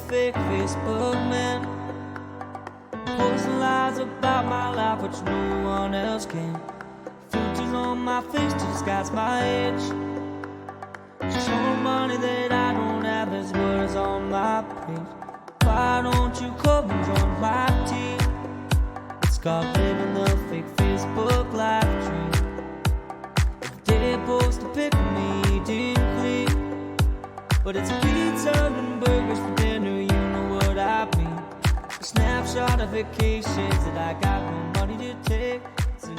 fake Facebook man, posting lies about my life which no one else can. Filters on my face to disguise my age, showing money that I don't have as words on my page. Why don't you come and join my team? It's called living the fake Facebook life dream. If they post a pic of me didn't clean, but it's pizza and burgers for dinner, you know what I mean. A snapshot of vacations that I got no money to take. So you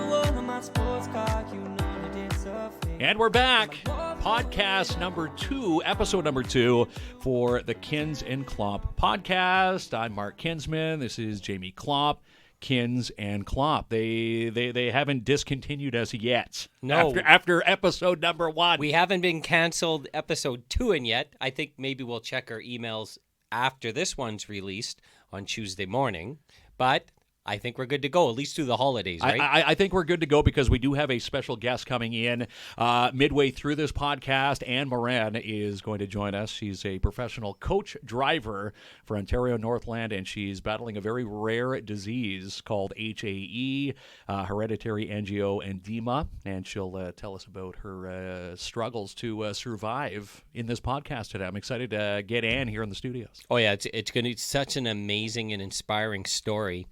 one of my sports car, you know that it's a fake. And we're back. Podcast number 2, episode number 2 for the KINZ and Klomp podcast. I'm Mark Kinsman. This is Jamie Klomp. KINZ and Klomp. They haven't discontinued us yet. No. After episode number 1. We haven't been canceled episode 2 in yet. I think maybe we'll check our emails after this one's released on Tuesday morning. But I think we're good to go, at least through the holidays, right? I think we're good to go because we do have a special guest coming in midway through this podcast. Anne Morin is going to join us. She's a professional coach driver for Ontario Northland, and she's battling a very rare disease called HAE, Hereditary Angioedema, and she'll tell us about her struggles to survive in this podcast today. I'm excited to get Anne here in the studios. Oh, yeah, it's going to be such an amazing and inspiring story.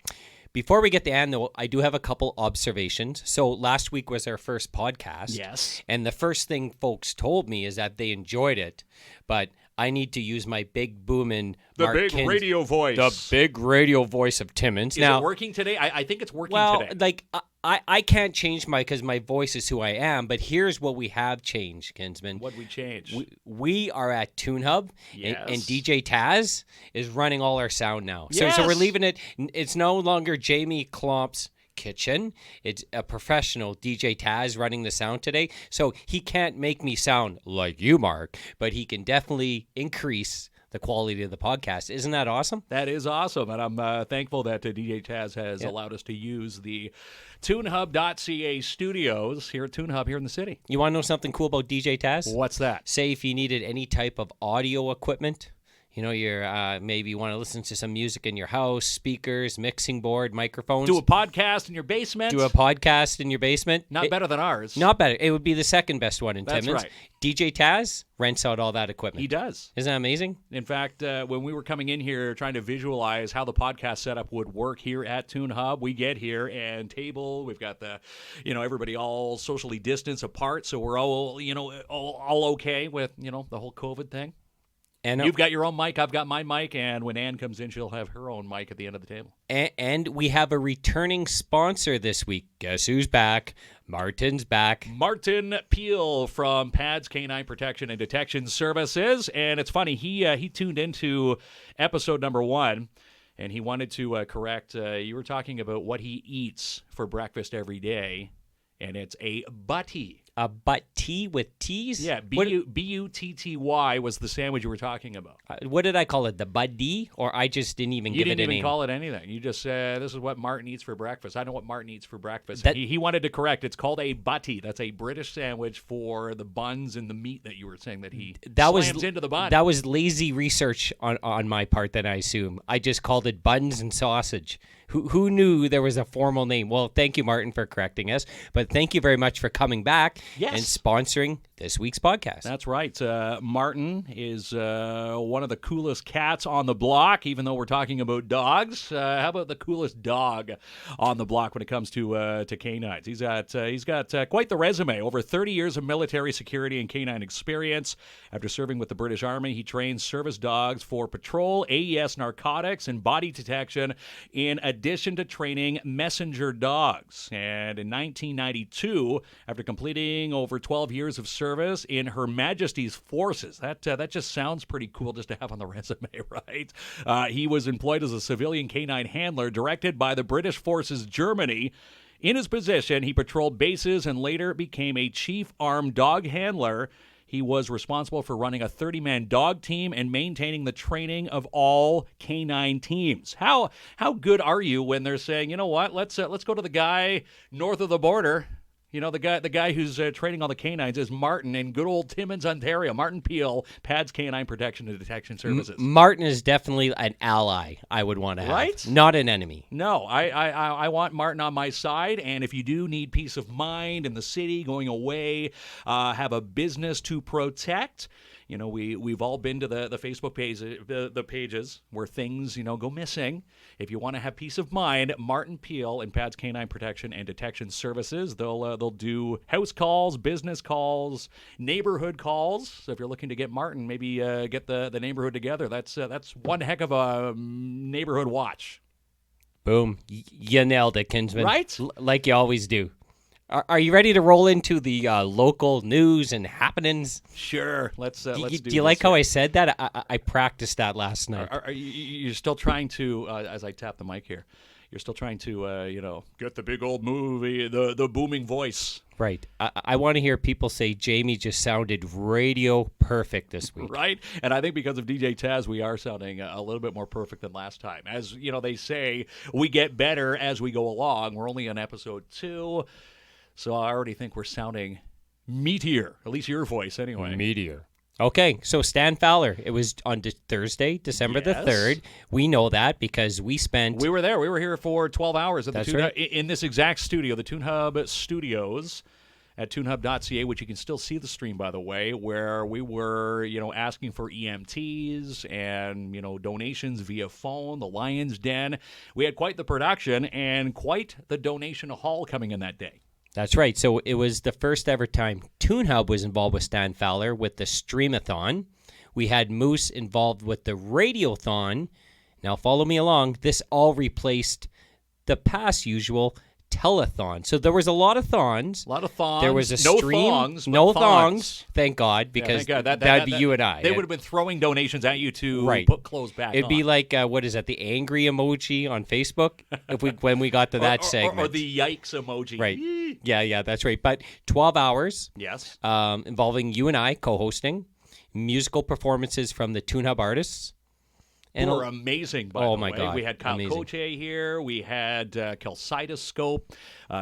Before we get to Anne, though, I do have a couple observations. So last week was our first podcast. Yes. And the first thing folks told me is that they enjoyed it, but I need to use my big booming Radio voice. The big radio voice of Timmins. Is it working today? I think it's working today. Like, I can't change because my voice is who I am, but here's what we have changed, Kinsman. What we changed? We are at TuneHub, yes. and DJ Taz is running all our sound now. Yes. So we're leaving it. It's no longer Jamie Klomp's kitchen. It's a professional DJ Taz running the sound today. So he can't make me sound like you, Mark, but he can definitely increase the quality of the podcast. Isn't that awesome? That is awesome, and I'm thankful that DJ Taz has allowed us to use the TuneHub.ca studios here at TuneHub here in the city. You want to know something cool about DJ Taz? What's that? Say if you needed any type of audio equipment, you know, you're maybe you want to listen to some music in your house, speakers, mixing board, microphones. Do a podcast in your basement. Not better than ours. Not better. It would be the second best one in That's Timmins. right. DJ Taz rents out all that equipment. He does. Isn't that amazing? In fact, when we were coming in here trying to visualize how the podcast setup would work here at TuneHub, we get here and we've got the, everybody all socially distanced apart, so we're all, all okay with, the whole COVID thing. And you've got your own mic, I've got my mic, and when Ann comes in, she'll have her own mic at the end of the table. And we have a returning sponsor this week. Guess who's back? Martin's back. Martin Peel from PADS Canine Protection and Detection Services. And it's funny, he tuned into episode number 1, and he wanted to correct, you were talking about what he eats for breakfast every day, and it's a butty. A butty with T's? Yeah, B-U-T-T-Y was the sandwich you were talking about. What did I call it? The buddy? Or I just didn't even give it a name? You didn't even call it anything. You just said, this is what Martin eats for breakfast. I know what Martin eats for breakfast. He wanted to correct. It's called a butty. That's a British sandwich for the buns and the meat that you were saying that he slams into the bun. That was lazy research on my part, then I assume. I just called it buns and sausage. Who knew there was a formal name? Well, thank you, Martin, for correcting us. But thank you very much for coming back and sponsoring this week's podcast. That's right. Martin is one of the coolest cats on the block, even though we're talking about dogs. How about the coolest dog on the block when it comes to canines? He's got quite the resume. Over 30 years of military security and canine experience. After serving with the British Army, he trains service dogs for patrol, AES narcotics, and body detection, in addition to training messenger dogs. And in 1992, after completing over 12 years of service in Her Majesty's Forces, that just sounds pretty cool just to have on the resume, right? He was employed as a civilian canine handler directed by the British Forces Germany. In his position, he patrolled bases and later became a chief armed dog handler. He was responsible for running a 30-man dog team and maintaining the training of all canine teams. How good are you when they're saying, you know what, let's go to the guy north of the border You know, the guy who's training all the canines is Martin in good old Timmins, Ontario. Martin Peel, PADS Canine Protection and Detection Services. Martin is definitely an ally I would want to have. Right? Not an enemy. No, I want Martin on my side, and if you do need peace of mind in the city, going away, have a business to protect, you know, we've all been to the Facebook pages, the pages where things, you know, go missing. If you want to have peace of mind, Martin Peel and PADS Canine Protection and Detection Services, they'll do house calls, business calls, neighborhood calls. So if you're looking to get Martin, maybe get the neighborhood together. That's one heck of a neighborhood watch. Boom. You nailed it, Kinsman. Right? Like you always do. Are you ready to roll into the local news and happenings? Sure. Let's do Do you like how I said that? I practiced that last night. Are you're still trying to, as I tap the mic here, you're still trying to, get the big old movie, the booming voice. Right. I want to hear people say Jamie just sounded radio perfect this week. Right? And I think because of DJ Taz, we are sounding a little bit more perfect than last time. As, you know, they say, we get better as we go along. We're only on episode 2. So I already think we're sounding meatier, at least your voice anyway. Meteor. Okay, so Stan Fowler, it was on Thursday, December the 3rd. We know that because we were there. We were here for 12 hours at That's the right. in this exact studio, the Toon Hub Studios at toonhub.ca, which you can still see the stream, by the way, where we were, you know, asking for EMTs and, you know, donations via phone, the Lion's Den. We had quite the production and quite the donation haul coming in that day. That's right. So it was the first ever time Toon Hub was involved with Stan Fowler with the Streamathon. We had Moose involved with the Radiothon. Now follow me along. This all replaced the past usual telethon. So there was a lot of thons. A lot of thongs. There was a no stream. Thongs, no but thongs. Thank God, because thank God. that'd be you and I. They would have been throwing donations at you to Right. put clothes back It'd on. be like, what is that, the angry emoji on Facebook? When we got to that segment. Or the yikes emoji. Right. Yeah, that's right. But 12 hours. Yes. Involving you and I co-hosting, musical performances from the Toon Hub artists. Who are amazing, by the my way. God, We had Kyle amazing. Coche here. We had Kelsidoscope,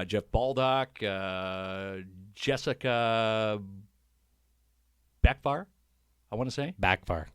Jeff Baldock, Jessica Backvar, I want to say. Backfire.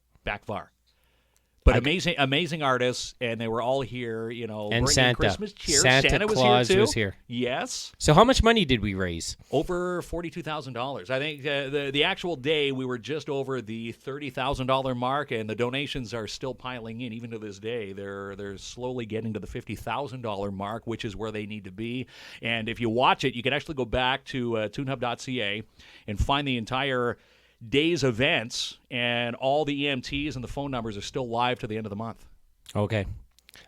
But amazing artists, and they were all here, you know, And bringing Santa. Christmas cheer. Santa was Claus here, too. was here. Yes. So how much money did we raise? Over $42,000. I think the actual day we were just over the $30,000 mark, and the donations are still piling in even to this day. They're slowly getting to the $50,000 mark, which is where they need to be. And if you watch it, you can actually go back to toonhub.ca and find the entire day's events, and all the EMTs and the phone numbers are still live to the end of the month. Okay.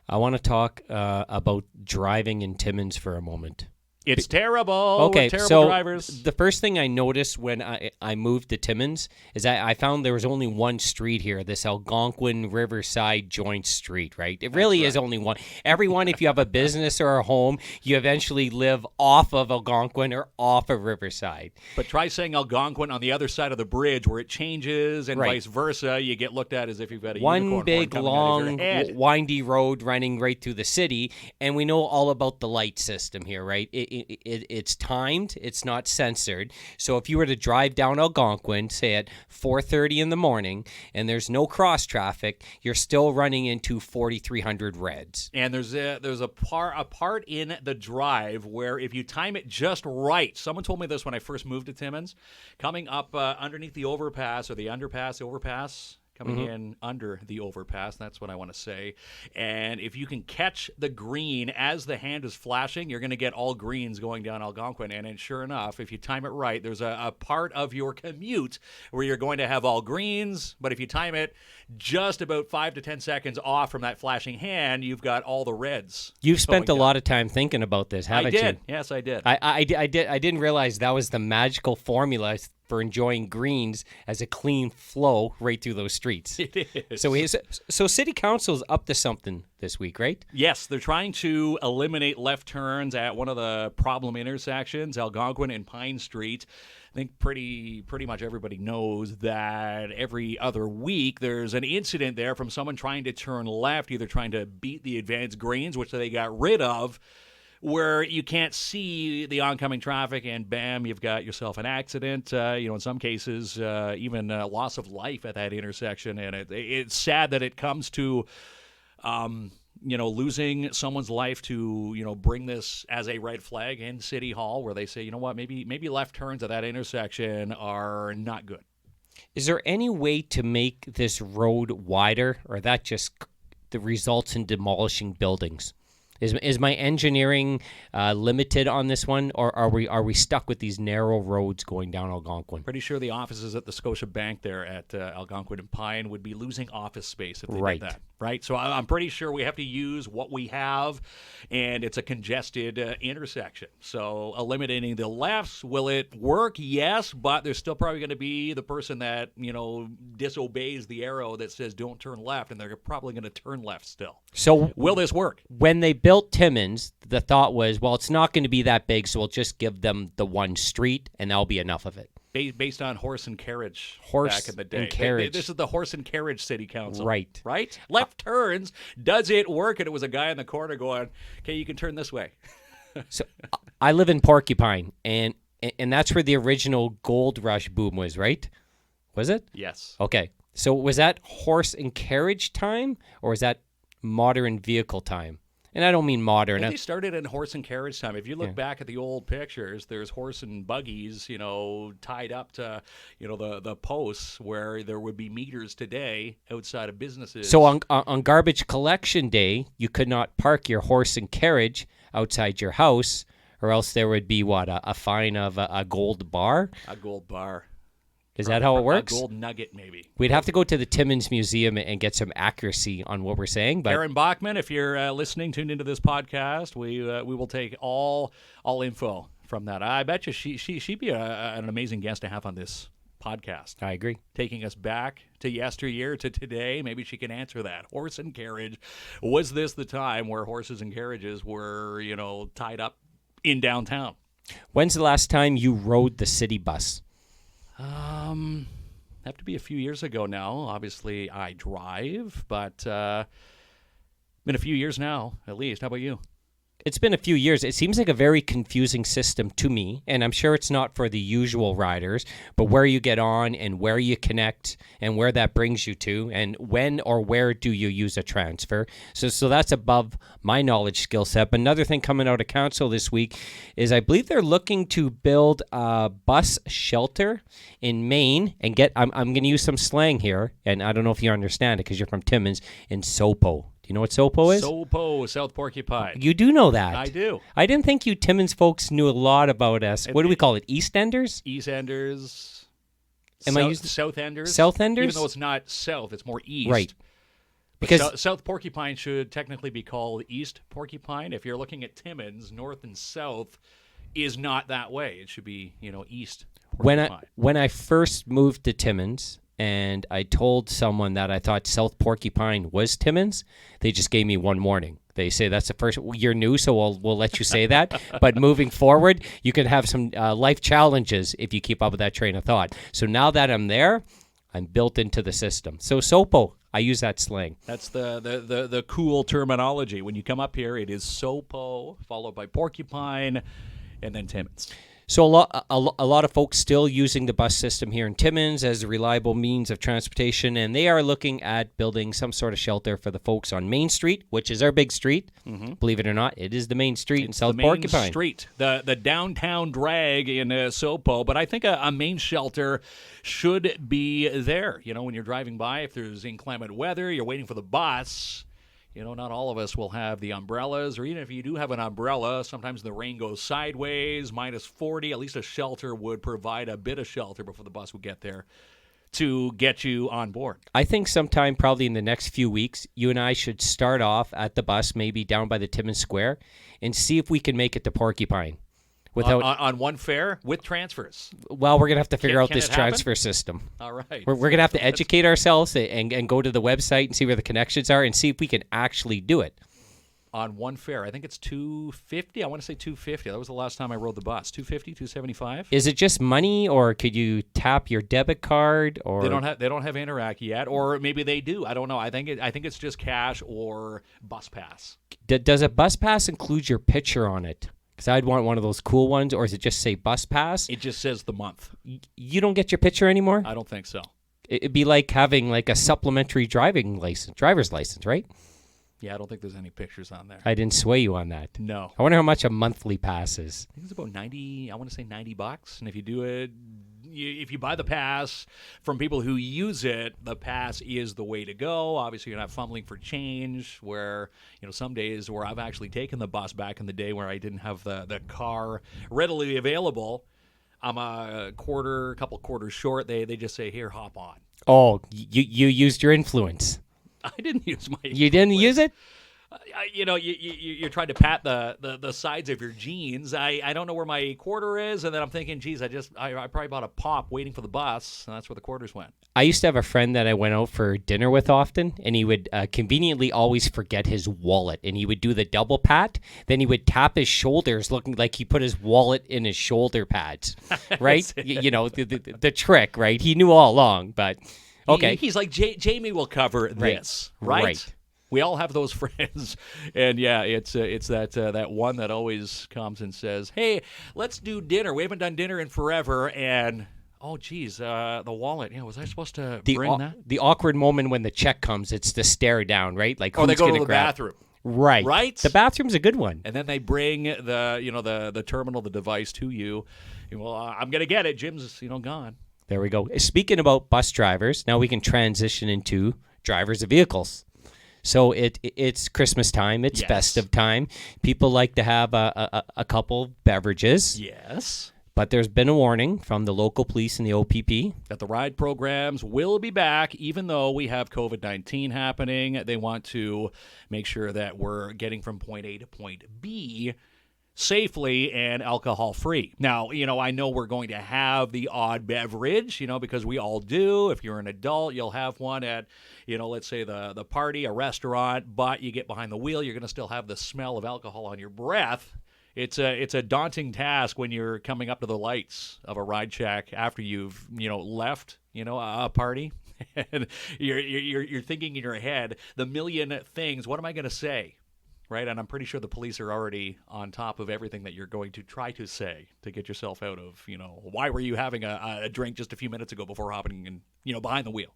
I want to talk about driving in Timmins for a moment. It's terrible. Okay, Terrible so drivers. the first thing I noticed when I moved to Timmins is I found there was only one street here, this Algonquin Riverside Joint Street, right? It really is only one. Everyone, if you have a business or a home, you eventually live off of Algonquin or off of Riverside. But try saying Algonquin on the other side of the bridge where it changes and Right. vice versa. You get looked at as if you've got a One unicorn big, horn coming out of long, your head. windy road running right through the city, and we know all about the light system here, right? It's timed. It's not censored. So if you were to drive down Algonquin, say at 4:30 in the morning, and there's no cross traffic, you're still running into 4,300 reds. And there's a part in the drive where if you time it just right, someone told me this when I first moved to Timmins, coming up underneath the overpass or the overpass, coming in under the overpass, that's what I want to say. And if you can catch the green as the hand is flashing, you're going to get all greens going down Algonquin. And sure enough, if you time it right, there's a part of your commute where you're going to have all greens. But if you time it just about 5 to 10 seconds off from that flashing hand, you've got all the reds. You've spent a going down. lot of time thinking about this, haven't I did. you? Yes, I did. I didn't realize that was the magical formula for enjoying greens as a clean flow right through those streets. It is. So city council's up to something this week, right? Yes, they're trying to eliminate left turns at one of the problem intersections, Algonquin and Pine Street. I think pretty much everybody knows that every other week there's an incident there from someone trying to turn left, either trying to beat the advanced greens, which they got rid of, where you can't see the oncoming traffic, and bam, you've got yourself an accident. In some cases, even loss of life at that intersection. And it's sad that it comes to, losing someone's life to, bring this as a red flag in City Hall, where they say, you know what, maybe left turns at that intersection are not good. Is there any way to make this road wider, or that just the results in demolishing buildings? Is my engineering limited on this one, or are we stuck with these narrow roads going down Algonquin? Pretty sure the offices at the Scotia Bank there at Algonquin and Pine would be losing office space if they did that. Right. So I'm pretty sure we have to use what we have, and it's a congested intersection. So eliminating the lefts, will it work? Yes, but there's still probably going to be the person that disobeys the arrow that says don't turn left, and they're probably going to turn left still. So will this work? When they built Timmins, the thought was, well, it's not going to be that big, so we'll just give them the one street, and that'll be enough of it. Based on horse and carriage back in the day. And carriage. This is the horse and carriage city council. Right. Left turns. Does it work? And it was a guy in the corner going, okay, you can turn this way. So I live in Porcupine, and that's where the original gold rush boom was, right? Was it? Yes. Okay. So was that horse and carriage time, or was that modern vehicle time? And I don't mean modern. They started in horse and carriage time. If you look back at the old pictures, there's horse and buggies, tied up to, the posts where there would be meters today outside of businesses. So on garbage collection day, you could not park your horse and carriage outside your house, or else there would be a fine of a gold bar? A gold bar. Is that how it works? A gold nugget, maybe. We'd have to go to the Timmins Museum and get some accuracy on what we're saying. But Aaron Bachman, if you're listening, tuned into this podcast, we will take all info from that. I bet you she'd be an amazing guest to have on this podcast. I agree. Taking us back to yesteryear, to today. Maybe she can answer that. Horse and carriage. Was this the time where horses and carriages were, tied up in downtown? When's the last time you rode the city bus? Have to be a few years ago now. Obviously, I drive, but been a few years now, at least. How about you? It's been a few years. It seems like a very confusing system to me, and I'm sure it's not for the usual riders, but where you get on and where you connect and where that brings you to, and when or where do you use a transfer. So that's above my knowledge skill set. But another thing coming out of council this week is I believe they're looking to build a bus shelter in Maine and I'm going to use some slang here, and I don't know if you understand it because you're from Timmins, in SOPO. Do you know what SOPO is? SOPO, South Porcupine. You do know that. I do. I didn't think you Timmins folks knew a lot about us. What do we call it? EastEnders? EastEnders. Southenders? Southenders? Even though it's not south, it's more east. Right. Because South Porcupine should technically be called East Porcupine. If you're looking at Timmins, north and south is not that way. It should be, East Porcupine. When I first moved to Timmins, and I told someone that I thought South Porcupine was Timmins, they just gave me one warning. They say that's the first, you're new, so we'll let you say that. But moving forward, you could have some life challenges if you keep up with that train of thought. So now that I'm there, I'm built into the system. So SOPO, I use that slang. That's the cool terminology. When you come up here, it is SOPO, followed by Porcupine, and then Timmins. So a lot of folks still using the bus system here in Timmins as a reliable means of transportation, and they are looking at building some sort of shelter for the folks on Main Street, which is our big street. Mm-hmm. Believe it or not, it is the main street in South Porcupine. Main Street, the downtown drag in SOPO, but I think a main shelter should be there. When you're driving by, if there's inclement weather, you're waiting for the bus. Not all of us will have the umbrellas, or even if you do have an umbrella, sometimes the rain goes sideways, -40. At least a shelter would provide a bit of shelter before the bus would get there to get you on board. I think sometime probably in the next few weeks, you and I should start off at the bus, maybe down by the Timmins Square, and see if we can make it to Porcupine. On one fare with transfers. Well, we're going to have to figure out this transfer system. All right. We're going to have to educate ourselves and go to the website and see where the connections are and see if we can actually do it. on one fare. I think it's $250. I want to say $250. That was the last time I rode the bus. $250, $275. Is it just money, or could you tap your debit card? Or They don't have Interac yet, or maybe they do. I don't know. I think it's just cash or bus pass. Does a bus pass include your picture on it? Because I'd want one of those cool ones, or does it just say bus pass? It just says the month. You don't get your picture anymore? I don't think so. It'd be like having like a supplementary driver's license, right? Yeah, I don't think there's any pictures on there. I didn't sway you on that. No. I wonder how much a monthly pass is. I think it's about 90. I want to say $90. And if you do it, if you buy the pass from people who use it, the pass is the way to go. Obviously, you're not fumbling for change. Where some days where I've actually taken the bus back in the day where I didn't have the car readily available, I'm a couple quarters short. They just say, here, hop on. Oh, you used your influence. I didn't use my. You didn't use it? You're trying to pat the sides of your jeans. I don't know where my quarter is, and then I'm thinking, geez, I probably bought a pop waiting for the bus, and that's where the quarters went. I used to have a friend that I went out for dinner with often, and he would conveniently always forget his wallet, and he would do the double pat. Then he would tap his shoulders, looking like he put his wallet in his shoulder pads, right? The trick, right? He knew all along, but. Okay. He's like, Jamie will cover this, right? We all have those friends. And yeah, it's that one that always comes and says, hey, let's do dinner. We haven't done dinner in forever. And, oh, geez, the wallet. Yeah, was I supposed to bring that? The awkward moment when the check comes, it's the stare down, right? Like, they go to the grab? bathroom. Right. The bathroom's a good one. And then they bring the terminal, the device to you. Well, I'm going to get it. Jim's, gone. There we go. Speaking about bus drivers, now we can transition into drivers of vehicles. So it's Christmas time. It's festive time. People like to have a couple beverages. Yes. But there's been a warning from the local police and the OPP that the ride programs will be back, even though we have COVID-19 happening. They want to make sure that we're getting from point A to point B safely and alcohol-free. Now, I know we're going to have the odd beverage, because we all do. If you're an adult, you'll have one at, let's say the party, a restaurant, but you get behind the wheel, you're going to still have the smell of alcohol on your breath. It's a daunting task when you're coming up to the lights of a ride check after you've, left, a party. And you're thinking in your head the million things. What am I going to say? Right, and I'm pretty sure the police are already on top of everything that you're going to try to say to get yourself out of, why were you having a drink just a few minutes ago before hopping in, behind the wheel?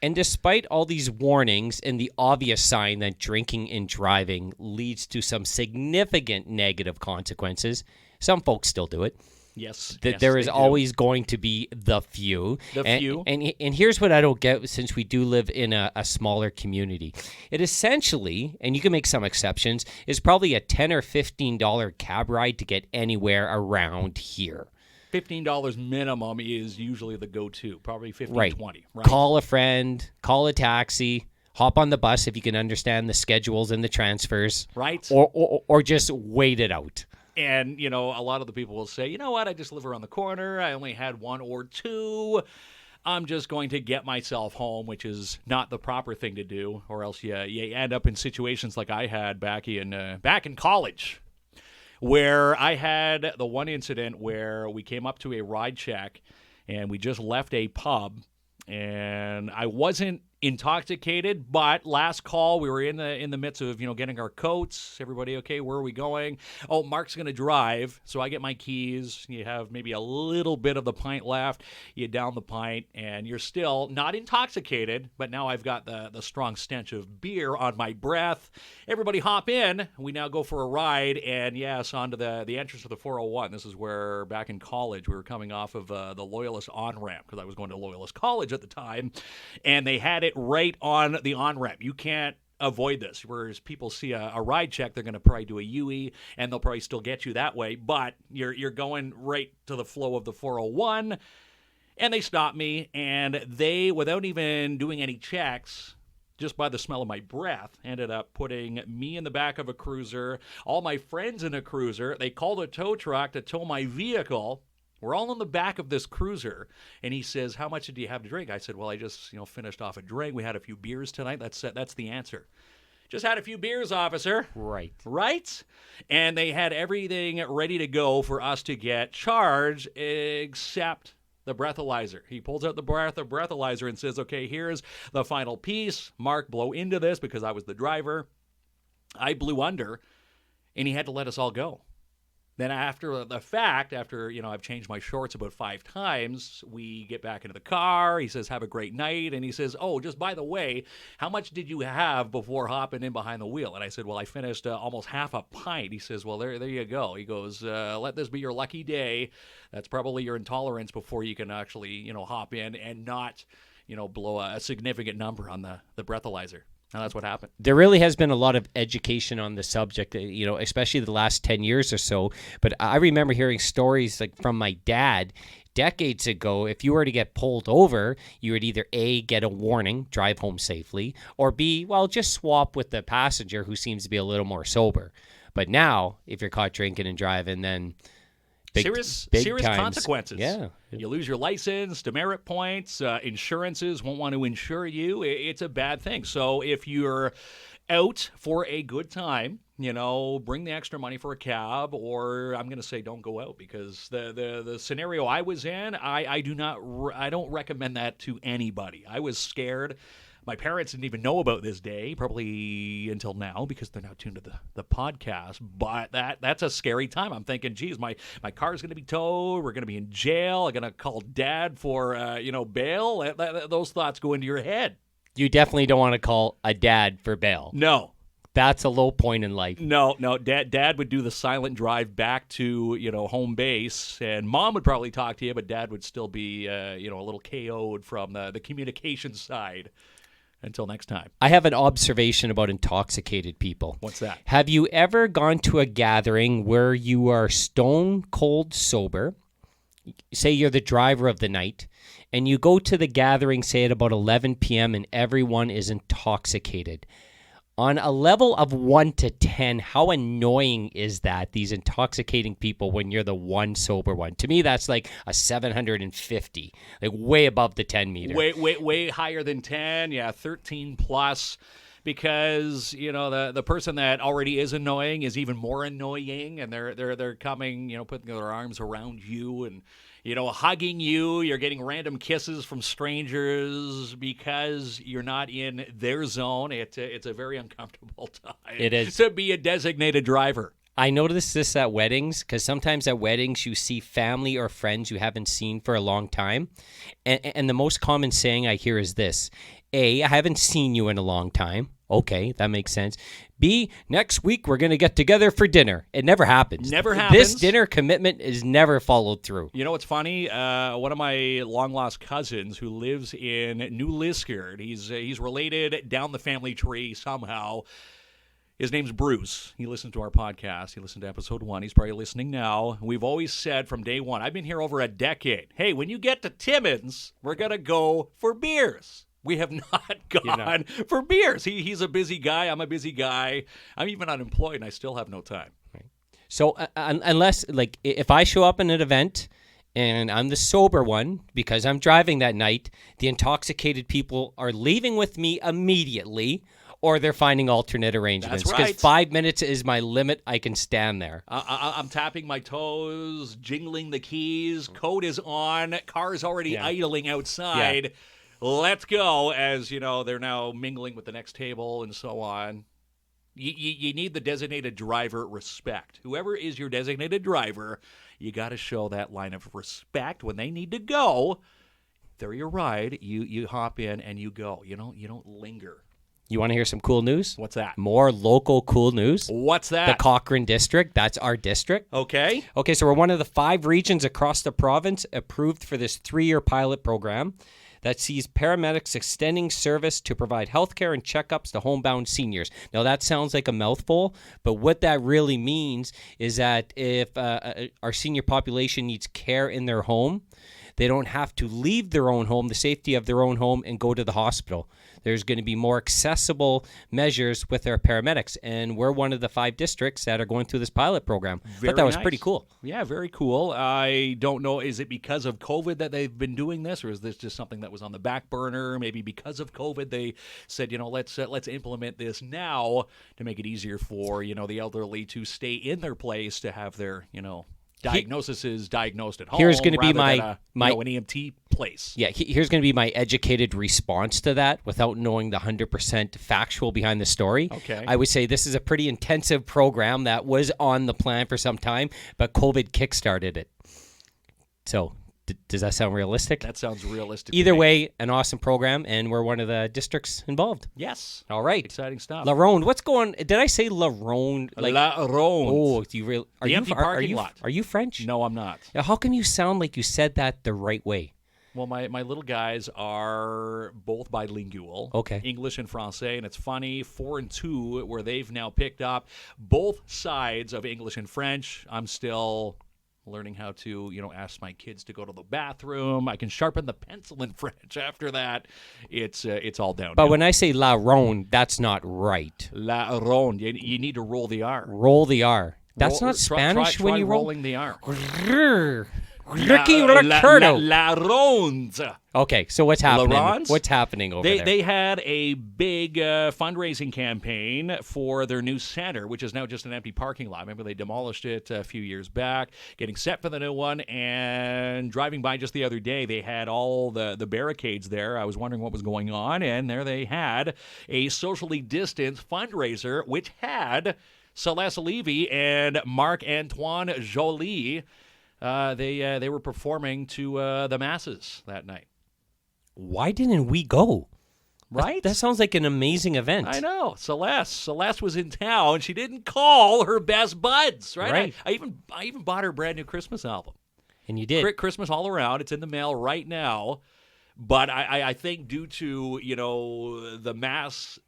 And despite all these warnings and the obvious sign that drinking and driving leads to some significant negative consequences, some folks still do it. Yes. There is always going to be the few. And here's what I don't get, since we do live in a smaller community. It essentially, and you can make some exceptions, is probably a $10 or $15 cab ride to get anywhere around here. $15 minimum is usually the go-to, probably $15, right. $20. Right? Call a friend, call a taxi, hop on the bus if you can understand the schedules and the transfers. Right. Or just wait it out. And, a lot of the people will say, you know what, I just live around the corner. I only had one or two. I'm just going to get myself home, which is not the proper thing to do, or else you end up in situations like I had back in college, where I had the one incident where we came up to a ride check, and we just left a pub, and I wasn't intoxicated, but last call, we were in the midst of getting our coats. Everybody okay? Where are we going? Oh, Mark's gonna drive, so I get my keys. You have maybe a little bit of the pint left. You down the pint, and you're still not intoxicated, but now I've got the strong stench of beer on my breath. Everybody hop in. We now go for a ride, and yes, onto the entrance of the 401. This is where back in college we were coming off of the Loyalist on-ramp, because I was going to Loyalist College at the time, and they had it right on the on-ramp. You can't avoid this. Whereas people see a ride check, they're going to probably do a UE, and they'll probably still get you that way. But you're going right to the flow of the 401, and they stopped me, and they, without even doing any checks, just by the smell of my breath, ended up putting me in the back of a cruiser, all my friends in a cruiser. They called a tow truck to tow my vehicle. We're all in the back of this cruiser, and he says, how much did you have to drink? I said, well, I just finished off a drink. We had a few beers tonight. That's the answer. Just had a few beers, officer. Right. Right? And they had everything ready to go for us to get charged except the breathalyzer. He pulls out the breathalyzer and says, okay, here's the final piece. Mark, blow into this because I was the driver. I blew under, and he had to let us all go. Then after the fact, after, I've changed my shorts about 5 times, we get back into the car. He says, have a great night. And he says, oh, just by the way, how much did you have before hopping in behind the wheel? And I said, well, I finished almost half a pint. He says, well, there you go. He goes, let this be your lucky day. That's probably your intolerance before you can actually, hop in and not, blow a significant number on the breathalyzer. And that's what happened. There really has been a lot of education on the subject, especially the last 10 years or so. But I remember hearing stories like from my dad decades ago. If you were to get pulled over, you would either A, get a warning, drive home safely, or B, well, just swap with the passenger who seems to be a little more sober. But now, if you're caught drinking and driving, then serious consequences. Yeah. You lose your license, demerit points, insurances won't want to insure you. It's a bad thing. So if you're out for a good time, bring the extra money for a cab, or I'm going to say don't go out, because the scenario I was in, I don't recommend that to anybody. I was scared. My parents didn't even know about this day, probably until now, because they're now tuned to the podcast. But that's a scary time. I'm thinking, geez, my car's going to be towed. We're going to be in jail. I'm going to call Dad for, bail. Those thoughts go into your head. You definitely don't want to call a dad for bail. No. That's a low point in life. No. Dad would do the silent drive back to, home base, and Mom would probably talk to you, but Dad would still be, a little KO'd from the communication side. Until next time. I have an observation about intoxicated people. What's that? Have you ever gone to a gathering where you are stone cold sober? Say you're the driver of the night, and you go to the gathering, say at about 11 p.m., and everyone is intoxicated. On a level of 1 to 10, how annoying is that, these intoxicating people, when you're the one sober one? To me, that's like a 750, like way above the 10 meter. Way higher than 10, yeah, 13 plus. Because, the person that already is annoying is even more annoying, and they're coming, putting their arms around you and, hugging you. You're getting random kisses from strangers because you're not in their zone. It's a very uncomfortable time. It is. To be a designated driver. I notice this at weddings, because sometimes at weddings you see family or friends you haven't seen for a long time. And the most common saying I hear is this: A, I haven't seen you in a long time. Okay, that makes sense. B, next week we're going to get together for dinner. It never happens. Never happens. This dinner commitment is never followed through. You know what's funny? One of my long-lost cousins who lives in New Liskeard, he's related down the family tree somehow. His name's Bruce. He listens to our podcast. He listened to episode 1. He's probably listening now. We've always said from day one, I've been here over a decade, hey, when you get to Timmins, we're going to go for beers. We have not gone for beers. He's a busy guy. I'm a busy guy. I'm even unemployed, and I still have no time. Right. So unless, like, if I show up in an event and I'm the sober one because I'm driving that night, the intoxicated people are leaving with me immediately, or they're finding alternate arrangements. That's right. Because 5 minutes is my limit. I can stand there. I'm tapping my toes, jingling the keys. Code is on. Car's already idling outside. Yeah. Let's go, as, they're now mingling with the next table and so on. You need the designated driver respect. Whoever is your designated driver, you got to show that line of respect. When they need to go, they're your ride. You hop in and you go. You don't linger. You want to hear some cool news? What's that? More local cool news. What's that? The Cochrane District. That's our district. Okay, so we're one of the 5 regions across the province approved for this 3-year pilot program that sees paramedics extending service to provide healthcare and checkups to homebound seniors. Now, that sounds like a mouthful, but what that really means is that if our senior population needs care in their home, they don't have to leave their own home, the safety of their own home, and go to the hospital. There's going to be more accessible measures with our paramedics, and we're one of the 5 districts that are going through this pilot program. I thought that was pretty cool. Yeah, very cool. I don't know, is it because of COVID that they've been doing this, or is this just something that was on the back burner? Maybe because of COVID they said, let's implement this now to make it easier for, the elderly to stay in their place, to have their, diagnosis is diagnosed at home. Here's going to be my an EMT place. Yeah, here's going to be my educated response to that without knowing the 100% factual behind the story. Okay. I would say this is a pretty intensive program that was on the plan for some time, but COVID kickstarted it. So, does that sound realistic? That sounds realistic. Either way, an awesome program, and we're one of the districts involved. Yes. All right. Exciting stuff. La Ronde. What's going? Did I say La Ronde? La Ronde. Oh, do you really? The empty parking lot. Are you French? No, I'm not. Now, how come you sound like you said that the right way? Well, my little guys are both bilingual. Okay. English and Francais, and it's funny, 4 and 2, where they've now picked up both sides of English and French. I'm still learning how to, ask my kids to go to the bathroom. I can sharpen the pencil in French. After that, it's all downhill. But when I say La Ronde, that's not right. La Ronde, you need to roll the R. Roll the R. That's not Spanish try when you roll. rolling the R. Ricky Ricardo. La Ronde. Okay, so what's happening? Laurence? What's happening over there? They had a big fundraising campaign for their new center, which is now just an empty parking lot. Remember, they demolished it a few years back, getting set for the new one, and driving by just the other day, they had all the barricades there. I was wondering what was going on, and there they had a socially distanced fundraiser, which had Celeste Levy and Marc-Antoine Joly. They were performing to the masses that night. Why didn't we go? Right? That sounds like an amazing event. I know. Celeste was in town. She didn't call her best buds, right? Right. I even bought her a brand new Christmas album. And you did. Christmas All Around. It's in the mail right now. But I think due to, the mass,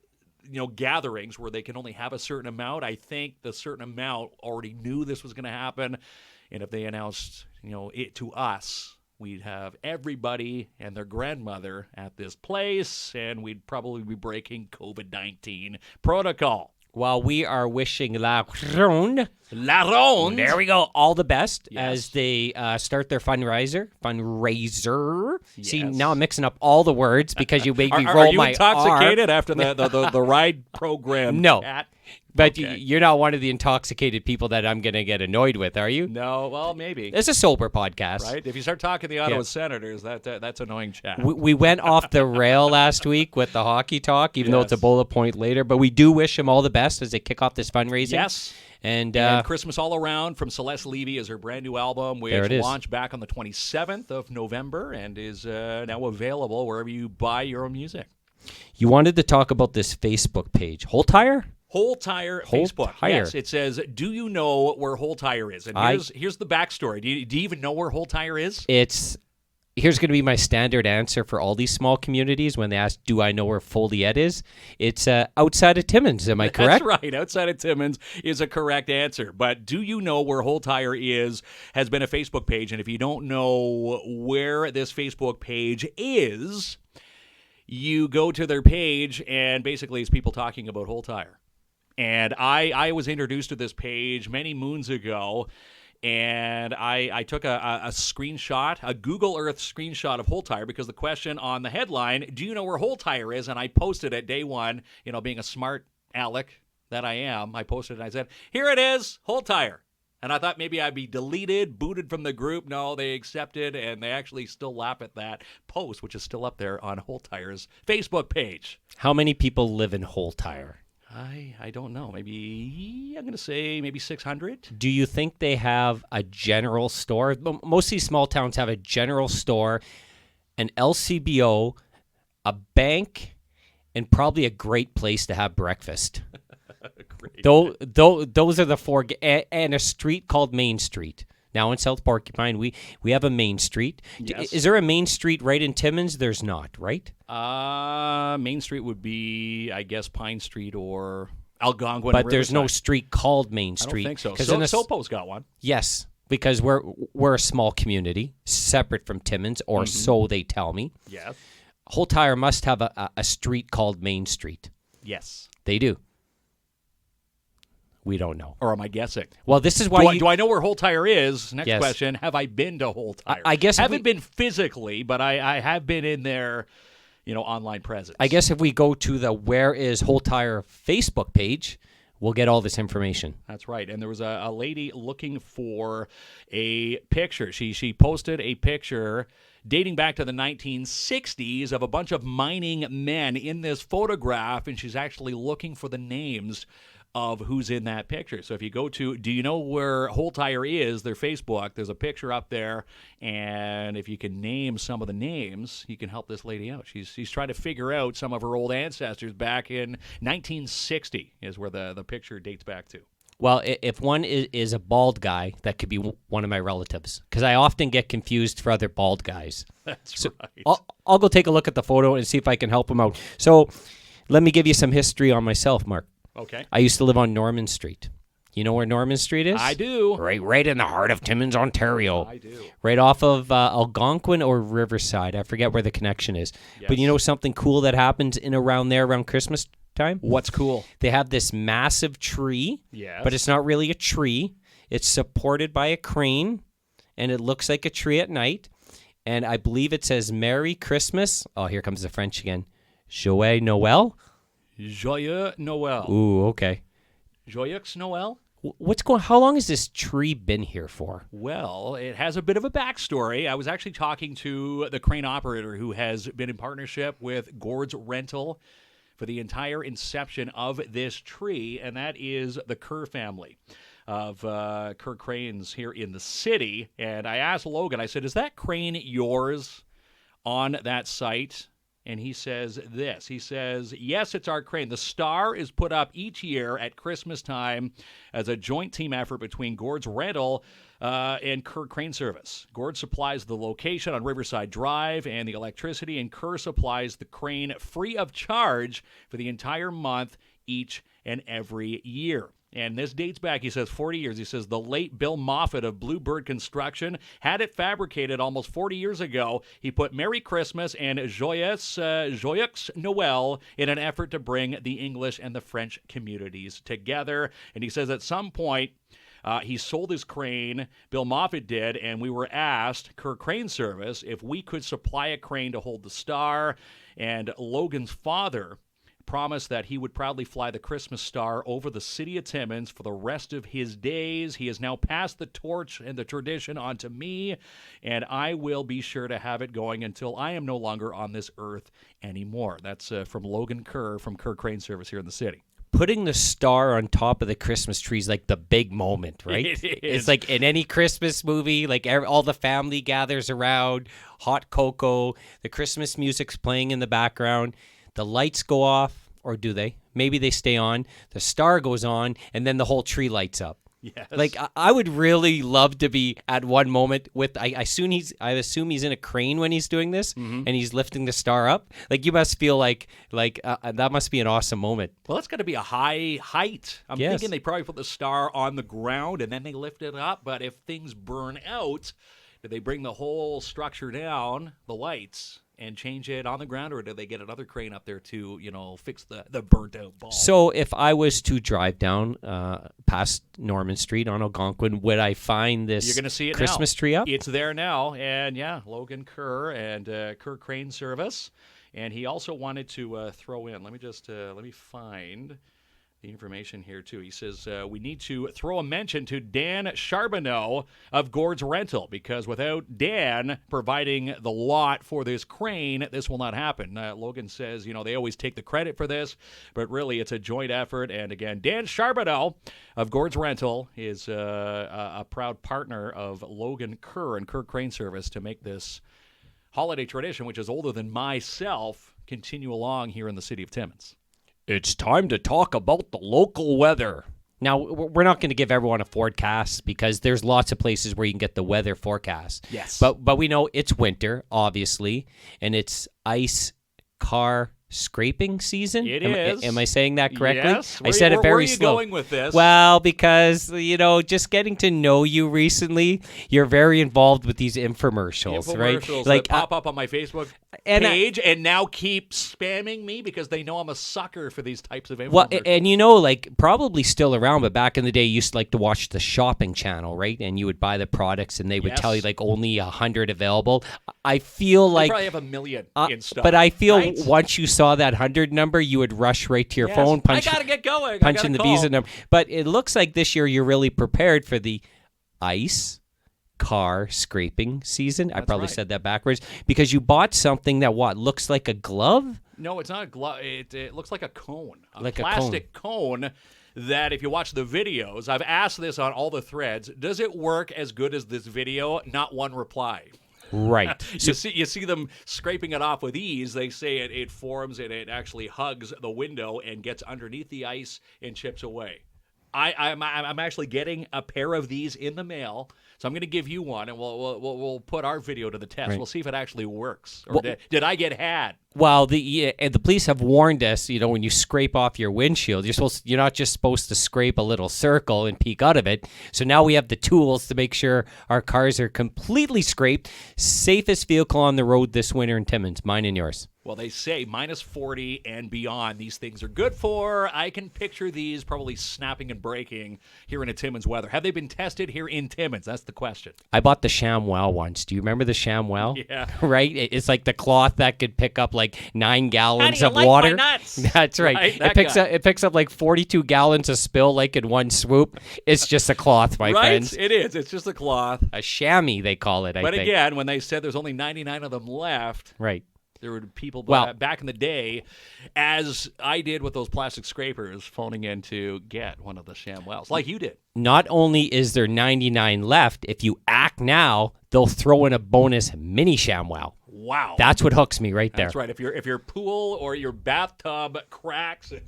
gatherings where they can only have a certain amount, I think the certain amount already knew this was going to happen. And if they announced, it to us, we'd have everybody and their grandmother at this place, and we'd probably be breaking COVID-19 protocol. While we are wishing La Ronde, there we go, all the best as they start their fundraiser. Yes. See, now I'm mixing up all the words because you made me roll my R. Are you intoxicated after the ride program? No. But Okay. you're not one of the intoxicated people that I'm going to get annoyed with, are you? No, well, maybe. It's a sober podcast. Right? If you start talking to the Ottawa Senators, that's annoying chat. We went off the rail last week with the hockey talk, even though it's a bullet point later. But we do wish them all the best as they kick off this fundraising. Yes. And Christmas All Around from Celeste Levy is her brand new album, which launched back on the 27th of November and is now available wherever you buy your own music. You wanted to talk about this Facebook page. Holtyre? Holtyre Facebook. Yes, it says, do you know where Holtyre is? And here's the backstory. Do you even know where Holtyre is? Here's going to be my standard answer for all these small communities when they ask, do I know where Folliet is? It's outside of Timmins. Am I correct? That's right. Outside of Timmins is a correct answer. But do you know where Holtyre is has been a Facebook page. And if you don't know where this Facebook page is, you go to their page and basically it's people talking about Holtyre. And I was introduced to this page many moons ago, and I took a screenshot, a Google Earth screenshot of Holtyre, because the question on the headline, do you know where Holtyre is? And I posted it day one, being a smart aleck that I am. I posted it and I said, here it is, Holtyre. And I thought maybe I'd be deleted, booted from the group. No, they accepted, and they actually still laugh at that post, which is still up there on Holtyre's Facebook page. How many people live in Holtyre? I don't know. Maybe, I'm going to say maybe 600. Do you think they have a general store? Most of these small towns have a general store, an LCBO, a bank, and probably a great place to have breakfast. Those are the four, and a street called Main Street. Now in South Porcupine, we have a Main Street. Yes. Is there a Main Street right in Timmins? There's not, right? Main Street would be, I guess, Pine Street or Algonquin. But there's no street called Main Street. I don't think so. Sopo's got one. Yes, because we're a small community, separate from Timmins, or so they tell me. Yes. Holtyre must have a street called Main Street. Yes. They do. We don't know. Or am I guessing? Well, this is why do I know where Holtyre is? Next Yes. question. Have I been to Holtyre? I guess haven't been physically, but I have been in their, online presence. I guess if we go to the Where is Holtyre Facebook page, we'll get all this information. That's right. And there was a lady looking for a picture. She posted a picture dating back to the 1960s of a bunch of mining men in this photograph, and she's actually looking for the names of who's in that picture. So if you go to, do you know where Holtyre is, their Facebook, there's a picture up there, and if you can name some of the names, you can help this lady out. She's trying to figure out some of her old ancestors back in 1960 is where the picture dates back to. Well, if one is a bald guy, that could be one of my relatives, because I often get confused for other bald guys. That's right. I'll go take a look at the photo and see if I can help him out. So let me give you some history on myself, Mark. Okay. I used to live on Norman Street. You know where Norman Street is? I do. Right in the heart of Timmins, Ontario. I do. Right off of Algonquin or Riverside. I forget where the connection is. Yes. But you know something cool that happens in around there around Christmas time? What's cool? They have this massive tree. Yes. But it's not really a tree. It's supported by a crane, and it looks like a tree at night. And I believe it says Merry Christmas. Oh, here comes the French again. Joyeux Noël. Joyeux Noël. Ooh, okay. Joyeux Noël? How long has this tree been here for? Well, it has a bit of a backstory. I was actually talking to the crane operator who has been in partnership with Gord's Rental for the entire inception of this tree, and that is the Kerr family of Kerr cranes here in the city. And I asked Logan, I said, is that crane yours on that site? And he says this. He says, yes, it's our crane. The star is put up each year at Christmas time as a joint team effort between Gord's Rental and Kerr Crane Service. Gord supplies the location on Riverside Drive and the electricity, and Kerr supplies the crane free of charge for the entire month each and every year. And this dates back, he says, 40 years. He says, the late Bill Moffat of Bluebird Construction had it fabricated almost 40 years ago. He put Merry Christmas and Joyeux Noël in an effort to bring the English and the French communities together. And he says at some point, he sold his crane, Bill Moffat did, and we were asked, Kerr Crane Service, if we could supply a crane to hold the star. And Logan's father promised that he would proudly fly the Christmas star over the city of Timmins for the rest of his days. He has now passed the torch and the tradition on to me, and I will be sure to have it going until I am no longer on this earth anymore. That's from Logan Kerr from Kerr Crane Service here in the city. Putting the star on top of the Christmas tree is like the big moment, right? It is. It's like in any Christmas movie, like all the family gathers around, hot cocoa, the Christmas music's playing in the background. The lights go off, or do they? Maybe they stay on. The star goes on, and then the whole tree lights up. Yes. Like I would really love to be at one moment with. I assume he's in a crane when he's doing this, and he's lifting the star up. Like you must feel like that must be an awesome moment. Well, that's got to be a high height. I'm Yes. thinking they probably put the star on the ground and then they lift it up. But if things burn out, do they bring the whole structure down, the lights, and change it on the ground, or do they get another crane up there to, fix the burnt out ball? So if I was to drive down past Norman Street on Algonquin, would I find this You're going to see it Christmas now. tree up? It's there now, and yeah, Logan Kerr and Kerr Crane Service. And he also wanted to throw in, let me find the information here, too. He says, we need to throw a mention to Dan Charbonneau of Gord's Rental, because without Dan providing the lot for this crane, this will not happen. Logan says, they always take the credit for this, but really it's a joint effort. And again, Dan Charbonneau of Gord's Rental is a proud partner of Logan Kerr and Kerr Crane Service to make this holiday tradition, which is older than myself, continue along here in the city of Timmins. It's time to talk about the local weather. Now, we're not going to give everyone a forecast because there's lots of places where you can get the weather forecast. Yes. But we know it's winter, obviously, and it's ice car scraping season. It is. Am I saying that correctly? Yes. I said it very Where are you slow. going with this? Well, because, just getting to know you recently, you're very involved with these infomercials, right? Like that pop up on my Facebook page and now keep spamming me because they know I'm a sucker for these types of infomercials. Well, and probably still around, but back in the day, you used to like to watch the shopping channel, right? And you would buy the products and they would tell you like only 100 available. I feel like... They probably have 1 million in stock. But I feel right? once you saw that 100 number, you would rush right to your phone, I got to get going. Punch in the Visa number. But it looks like this year you're really prepared for the ice car scraping season. I probably said that backwards because you bought something that looks like a glove? No, it's not a glove. It looks like a cone. Like plastic cone that if you watch the videos, I've asked this on all the threads, does it work as good as this video? Not one reply. Right. You see them scraping it off with ease. They say it forms and it actually hugs the window and gets underneath the ice and chips away. I'm actually getting a pair of these in the mail, so I'm going to give you one, and we'll put our video to the test. We'll see if it actually works. Or did I get had? Well, the police have warned us. When you scrape off your windshield, you're not just supposed to scrape a little circle and peek out of it. So now we have the tools to make sure our cars are completely scraped. Safest vehicle on the road this winter in Timmins, mine and yours. Well, they say minus 40 and beyond these things are good for. I can picture these probably snapping and breaking here in a Timmins weather. Have they been tested here in Timmins? That's the question. I bought the ShamWow once. Do you remember the ShamWow? Yeah. Right? It's like the cloth that could pick up like 9 gallons of like water. My nuts? That's right. It picks up like 42 gallons of spill like in one swoop. It's just a cloth, my friends. It is. It's just a cloth. A chamois, they call it, I think. But again, when they said there's only 99 of them left. Right. There were people back in the day, as I did with those plastic scrapers, phoning in to get one of the ShamWows, like you did. Not only is there 99 left, if you act now, they'll throw in a bonus mini ShamWow. Wow. That's what hooks me right there. That's right. If your pool or your bathtub cracks and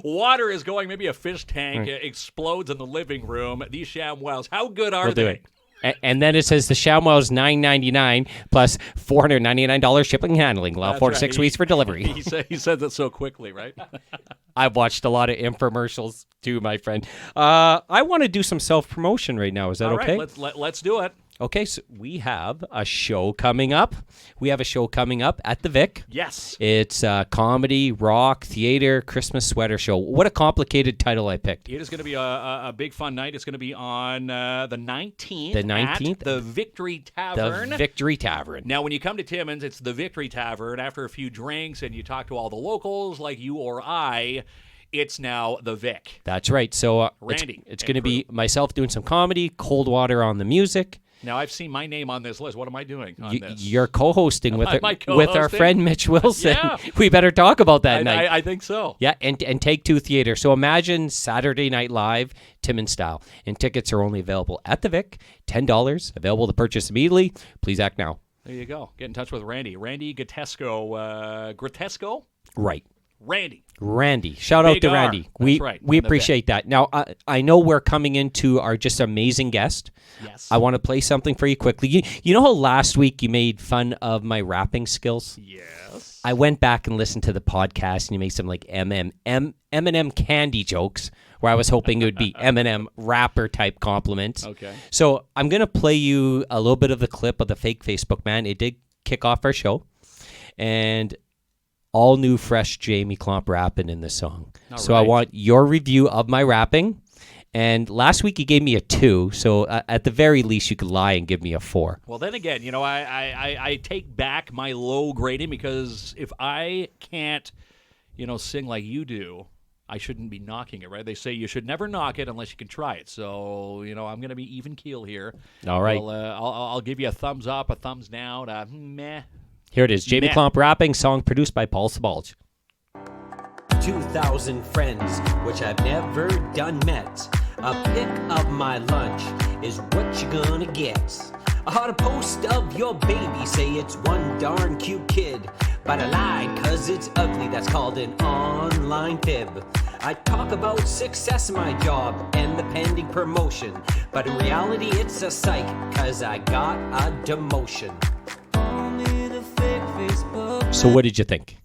water is going, maybe a fish tank explodes in the living room, these ShamWows, how good are they? Do it. And then it says the ShamWow is $9.99 plus $499 shipping and handling. Allow 4 to 6 weeks for delivery. He says it so quickly, right? I've watched a lot of infomercials too, my friend. I want to do some self-promotion right now. Is that okay? All right, let's do it. Okay, so we have a show coming up. We have a show coming up at the Vic. Yes. It's comedy, rock, theater, Christmas sweater show. What a complicated title I picked. It is going to be a big fun night. It's going to be on the 19th. The 19th? At the Victory Tavern. The Victory Tavern. Now, when you come to Timmins, it's the Victory Tavern. After a few drinks and you talk to all the locals like you or I, it's now the Vic. That's right. So Randy, it's going to be myself doing some comedy, Cold Water on the music. Now, I've seen my name on this list. What am I doing on this? You're co-hosting with our friend Mitch Wilson. Yeah. We better talk about that night. I think so. Yeah, and Take Two Theater. So imagine Saturday Night Live, Timmins style. And tickets are only available at the Vic, $10, available to purchase immediately. Please act now. There you go. Get in touch with Randy. Randy Gratesco? Right. Randy. Shout out to Randy. That's right. We appreciate that. Now, I know we're coming into our just amazing guest. Yes. I want to play something for you quickly. You know how last week you made fun of my rapping skills? Yes. I went back and listened to the podcast, and you made some like Eminem candy jokes where I was hoping it would be Eminem rapper type compliments. Okay. So I'm going to play you a little bit of the clip of the fake Facebook man. It did kick off our show. And all new, fresh Jamie Klomp rapping in this song. So I want your review of my rapping. And last week you gave me a 2, so at the very least you could lie and give me a 4. Well, then again, I take back my low grading because if I can't, sing like you do, I shouldn't be knocking it, right? They say you should never knock it unless you can try it. So, I'm going to be even keel here. All right. I'll give you a thumbs up, a thumbs down, a meh. Here it is. Jamie Klomp rapping, song produced by Paul Sabalj. 2,000 friends, which I've never done met. A pic of my lunch is what you're gonna get. I had a post of your baby, say it's one darn cute kid. But I lied, cause it's ugly, that's called an online fib. I talk about success in my job and the pending promotion. But in reality it's a psych, cause I got a demotion. So what did you think?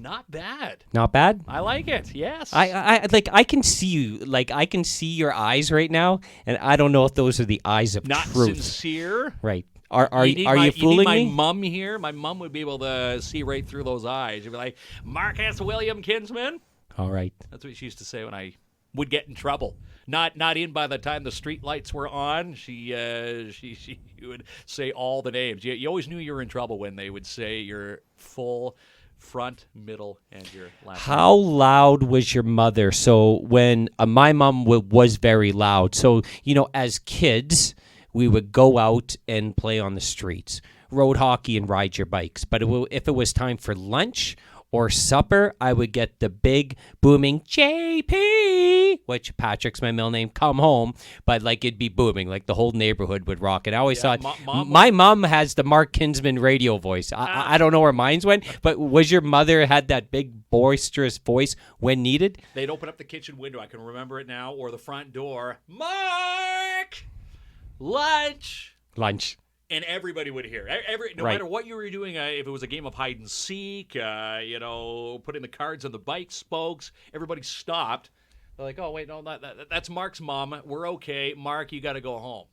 Not bad. Not bad. I like it. Yes. I can see you. Like, I can see your eyes right now, and I don't know if those are the eyes of Not truth. sincere. Right. Are you You fooling need my me? mom here. My mom would be able to see right through those eyes. She'd be like, Marcus William Kinsman. All right. That's what she used to say when I would get in trouble. Not in by the time the street lights were on. She would say all the names. You always knew you were in trouble when they would say your full front, middle, and your last name. How loud was your mother? So when my mom was very loud. So, as kids, we would go out and play on the streets, road hockey and ride your bikes. But if it was time for lunch or supper, I would get the big booming JP, which Patrick's my middle name, come home. But like it'd be booming, like the whole neighborhood would rock. And I always thought, my mom has the Mark Kinsman radio voice. I don't know where mine's went, but was your mother had that big boisterous voice when needed? They'd open up the kitchen window. I can remember it now. Or the front door. Mark! Lunch! And everybody would hear. No matter what you were doing, if it was a game of hide and seek, putting the cards on the bike spokes, everybody stopped. They're like, "Oh wait, no, that's Mark's mom. We're okay. Mark, you got to go home."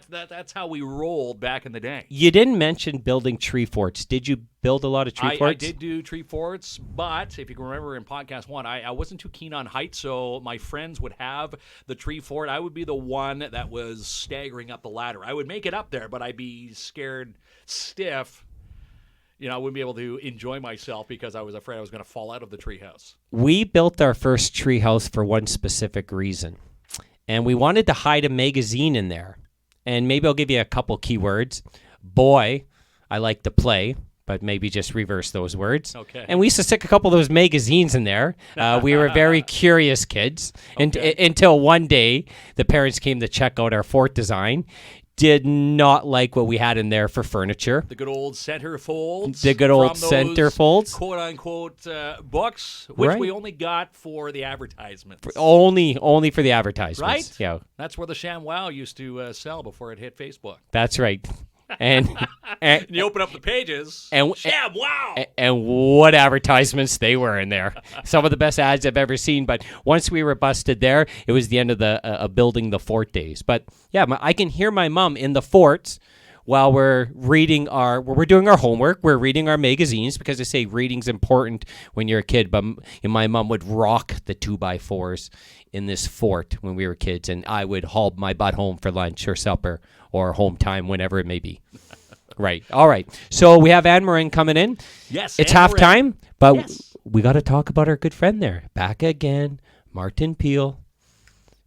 That's how we rolled back in the day. You didn't mention building tree forts. Did you build a lot of tree forts? I did do tree forts, but if you can remember in podcast 1, I wasn't too keen on height, so my friends would have the tree fort. I would be the one that was staggering up the ladder. I would make it up there, but I'd be scared stiff. I wouldn't be able to enjoy myself because I was afraid I was going to fall out of the tree house. We built our first tree house for one specific reason, and we wanted to hide a magazine in there. And maybe I'll give you a couple keywords. Boy, I like to play, but maybe just reverse those words. Okay. And we used to stick a couple of those magazines in there. We were very curious kids until one day the parents came to check out our fort design. Did not like what we had in there for furniture. The good old centerfolds. The good old centerfolds. Quote-unquote books, which Right. we only got for the advertisements. Only for the advertisements. Right? Yeah. That's where the ShamWow used to sell before it hit Facebook. That's right. And you open up the pages, and ShamWow! And what advertisements they were in there. Some of the best ads I've ever seen. But once we were busted there, it was the end of the building the fort days. But yeah, I can hear my mom in the forts while we're doing our homework. We're reading our magazines because they say reading's important when you're a kid. But my mom would rock the 2x4s in this fort when we were kids, and I would haul my butt home for lunch or supper or home time, whenever it may be. Right. All right. So we have Anne Morin coming in. Yes. It's halftime, but we got to talk about our good friend there. Back again, Martin Peel,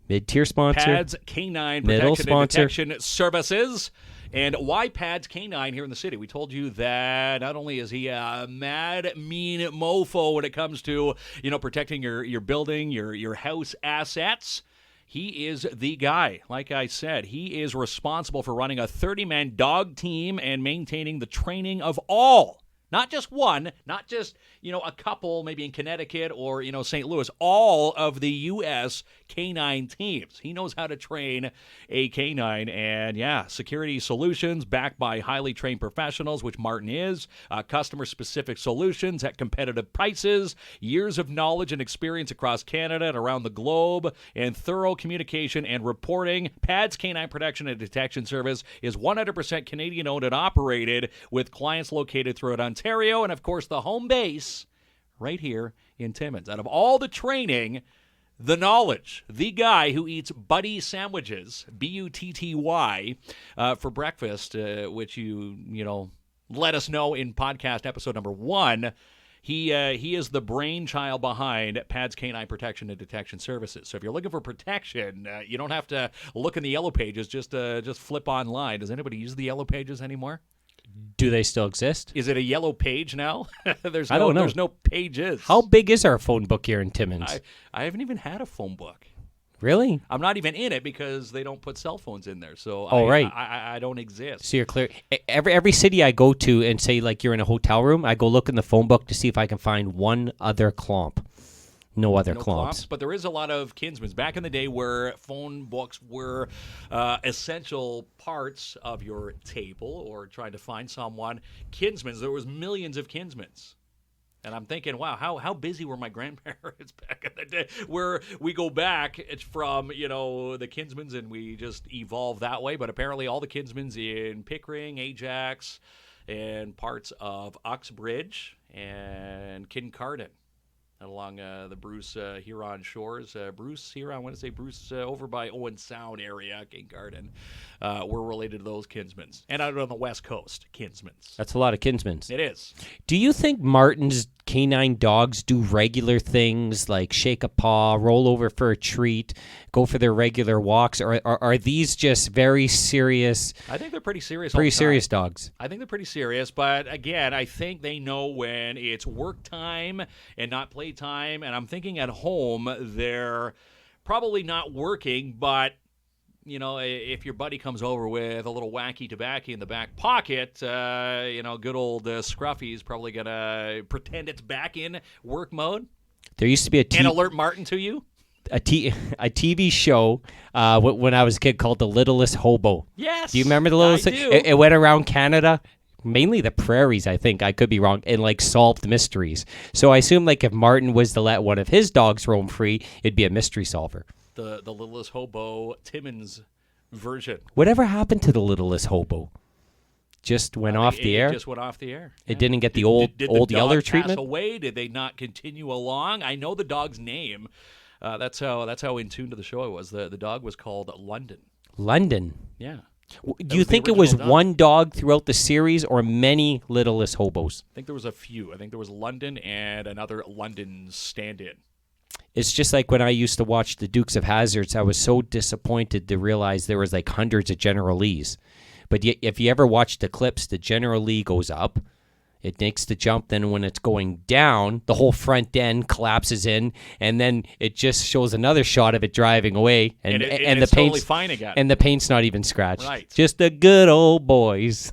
mid-tier sponsor. Pads Canine middle Protection sponsor. and Detection Services. And why Pads Canine here in the city? We told you that not only is he a mad, mean mofo when it comes to, protecting your building, your house assets, he is the guy. Like I said, he is responsible for running a 30-man dog team and maintaining the training of all. Not just one, not just, a couple maybe in Connecticut or, St. Louis, all of the U.S. canine teams. He knows how to train a canine, and security solutions backed by highly trained professionals, which Martin is, customer-specific solutions at competitive prices, years of knowledge and experience across Canada and around the globe, and thorough communication and reporting. Pads Canine Protection and Detection Service is 100% Canadian-owned and operated, with clients located throughout Ontario, and of course the home base right here in Timmins. Out of all the training, the knowledge, the guy who eats Buddy sandwiches, Butty, for breakfast, which you let us know in podcast episode number 1. He is the brainchild behind Pads Canine Protection and Detection Services. So if you're looking for protection, you don't have to look in the yellow pages. Just flip online. Does anybody use the yellow pages anymore? Do they still exist? Is it a yellow page now? I don't know. There's no pages. How big is our phone book here in Timmins? I haven't even had a phone book. Really? I'm not even in it because they don't put cell phones in there. So right. I don't exist. So you're clear. Every city I go to and say like you're in a hotel room, I go look in the phone book to see if I can find one other Klomp. No other Klomps. But there is a lot of Kinsmans. Back in the day where phone books were essential parts of your table or trying to find someone, Kinsmans, there was millions of Kinsmans. And I'm thinking, wow, how busy were my grandparents back in the day? Where we go back, it's from, the Kinsmans, and we just evolve that way. But apparently all the Kinsmans in Pickering, Ajax, and parts of Uxbridge and Kincardine along the Bruce Huron shores. Bruce Huron, I want to say Bruce over by Owen Sound area, Kincardine. We're related to those Kinsmans. And out on the West Coast, Kinsmans. That's a lot of Kinsmans. It is. Do you think Martin's canine dogs do regular things like shake a paw, roll over for a treat, go for their regular walks, or are these just very serious? I think they're pretty serious. Pretty serious dogs. I think they're pretty serious, but again, I think they know when it's work time and not play time. And I'm thinking at home, they're probably not working, but if your buddy comes over with a little wacky tobacco in the back pocket, good old Scruffy's probably going to pretend it's back in work mode. There used to be and alert Martin to you. A TV show when I was a kid called The Littlest Hobo. Yes. Do you remember The Littlest? I do. It went around Canada, mainly the prairies, I think. I could be wrong. And solved mysteries. So I assume if Martin was to let one of his dogs roam free, it'd be a mystery solver. The Littlest Hobo Timmins version. Whatever happened to The Littlest Hobo? Just went off the air? It just went off the air. It didn't get the old Yeller treatment? Pass away? Did they not continue along? I know the dog's name. That's how in tune to the show it was. The dog was called London. London? Yeah. Do you think it was one dog throughout the series or many Littlest Hobos? I think there was a few. I think there was London and another London stand-in. It's just like when I used to watch the Dukes of Hazzards, I was so disappointed to realize there was hundreds of General Lees. But if you ever watch the clips, the General Lee goes up. It makes the jump. Then when it's going down, the whole front end collapses in, and then it just shows another shot of it driving away, and the it's paint's totally fine again. And the paint's not even scratched. Right. Just the good old boys.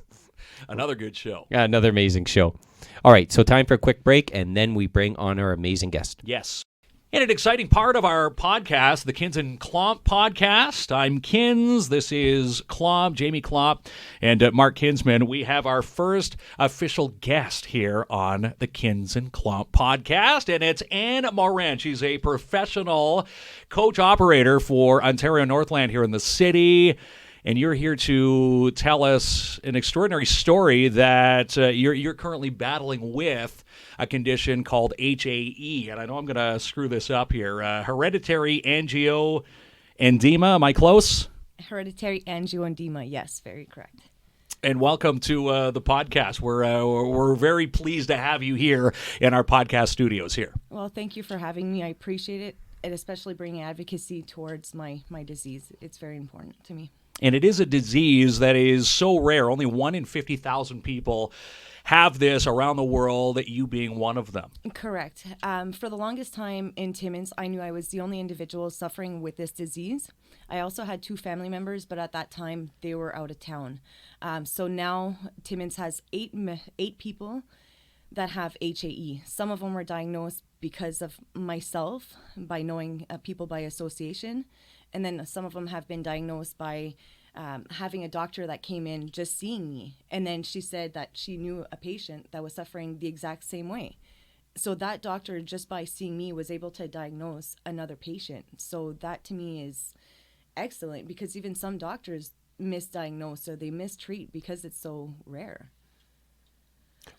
Another good show. Yeah, another amazing show. All right, so time for a quick break, and then we bring on our amazing guest. Yes. In an exciting part of our podcast, the KINZ and Klomp podcast. I'm KINZ. This is Klomp, Jamie Klomp, and Mark Kinsman. We have our first official guest here on the KINZ and Klomp podcast, and it's Anne Morin. She's a professional coach operator for Ontario Northland here in the city. And you're here to tell us an extraordinary story that you're currently battling with a condition called HAE. And I know I'm going to screw this up here. Hereditary Angioedema. Am I close? Hereditary Angioedema. Yes, very correct. And welcome to the podcast. We're very pleased to have you here in our podcast studios here. Well, thank you for having me. I appreciate it, and especially bringing advocacy towards my disease. It's very important to me. And it is a disease that is so rare. Only 1 in 50,000 people have this around the world, you being one of them. Correct. For the longest time in Timmins, I knew I was the only individual suffering with this disease. I also had 2 family members, but at that time, they were out of town. So now Timmins has 8 people that have HAE. Some of them were diagnosed because of myself, by knowing people by association. And then some of them have been diagnosed by having a doctor that came in just seeing me. And then she said that she knew a patient that was suffering the exact same way. So that doctor, just by seeing me, was able to diagnose another patient. So that to me is excellent, because even some doctors misdiagnose or they mistreat because it's so rare.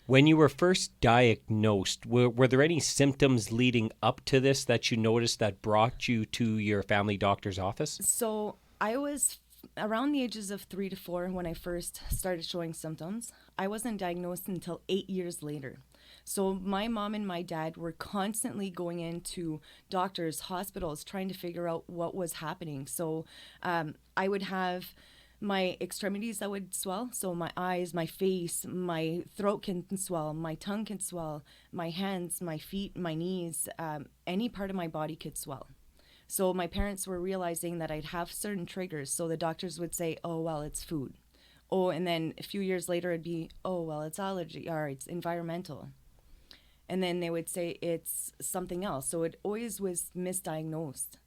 When you were first diagnosed, were there any symptoms leading up to this that you noticed that brought you to your family doctor's office? So I was around the ages of 3 to 4 when I first started showing symptoms. I wasn't diagnosed until 8 years later. So my mom and my dad were constantly going into doctors, hospitals, trying to figure out what was happening. So I would have my extremities that would swell. So my eyes, my face, my throat can swell, my tongue can swell, my hands, my feet, my knees, any part of my body could swell. So my parents were realizing that I'd have certain triggers. So the doctors would say, oh, well, it's food. Oh, and then a few years later, it'd be, oh, well, it's allergy, or it's environmental. And then they would say it's something else. So it always was misdiagnosed.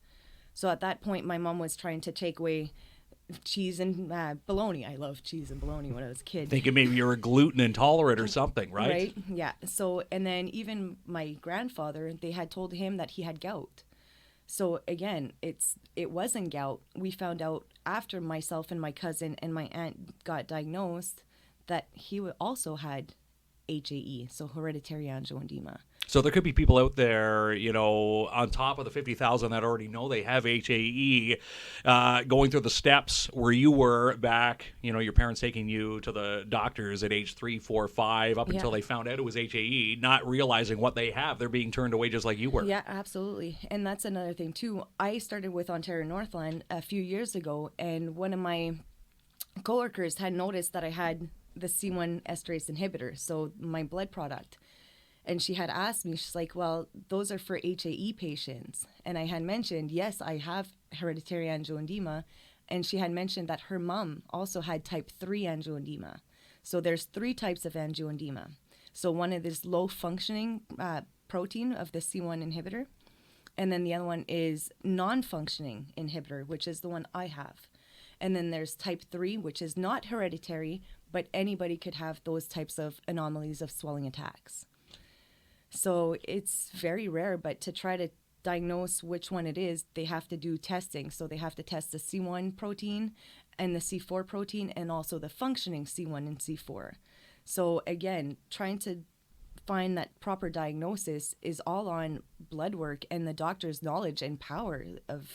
So at that point, my mom was trying to take away cheese and bologna. I loved cheese and bologna when I was a kid. Thinking maybe you're a gluten intolerant or something, right? Right? Yeah. So, and then even my grandfather, they had told him that he had gout. So again, it wasn't gout. We found out after myself and my cousin and my aunt got diagnosed that he also had HAE, so hereditary angioedema. So there could be people out there, on top of the 50,000 that already know they have HAE, going through the steps where you were back, your parents taking you to the doctors at age 3, 4, 5, up until they found out it was HAE, not realizing what they have. They're being turned away just like you were. Yeah, absolutely. And that's another thing too. I started with Ontario Northland a few years ago, and one of my coworkers had noticed that I had the C1 esterase inhibitor, so my blood product. And she had asked me, she's like, well, those are for HAE patients. And I had mentioned, yes, I have hereditary angioedema. And she had mentioned that her mom also had type 3 angioedema. So there's 3 types of angioedema. So one is low functioning protein of the C1 inhibitor. And then the other one is non-functioning inhibitor, which is the one I have. And then there's type 3, which is not hereditary, but anybody could have those types of anomalies of swelling attacks. So it's very rare, but to try to diagnose which one it is, they have to do testing. So they have to test the C1 protein and the C4 protein and also the functioning C1 and C4. So again, trying to find that proper diagnosis is all on blood work and the doctor's knowledge and power of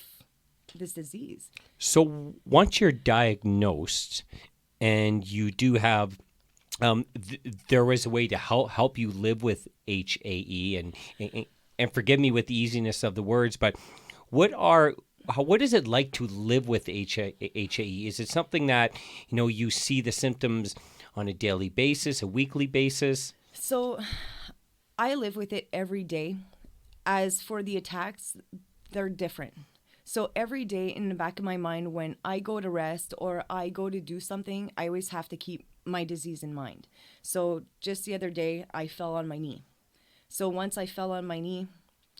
this disease. So once you're diagnosed and you do have there is a way to help you live with HAE, and forgive me with the easiness of the words, but what is it like to live with HAE? Is it something that you see the symptoms on a daily basis, a weekly basis? So I live with it every day. As for the attacks, they're different. So every day in the back of my mind, when I go to rest or I go to do something, I always have to keep my disease in mind. So just the other day, I fell on my knee. So once I fell on my knee,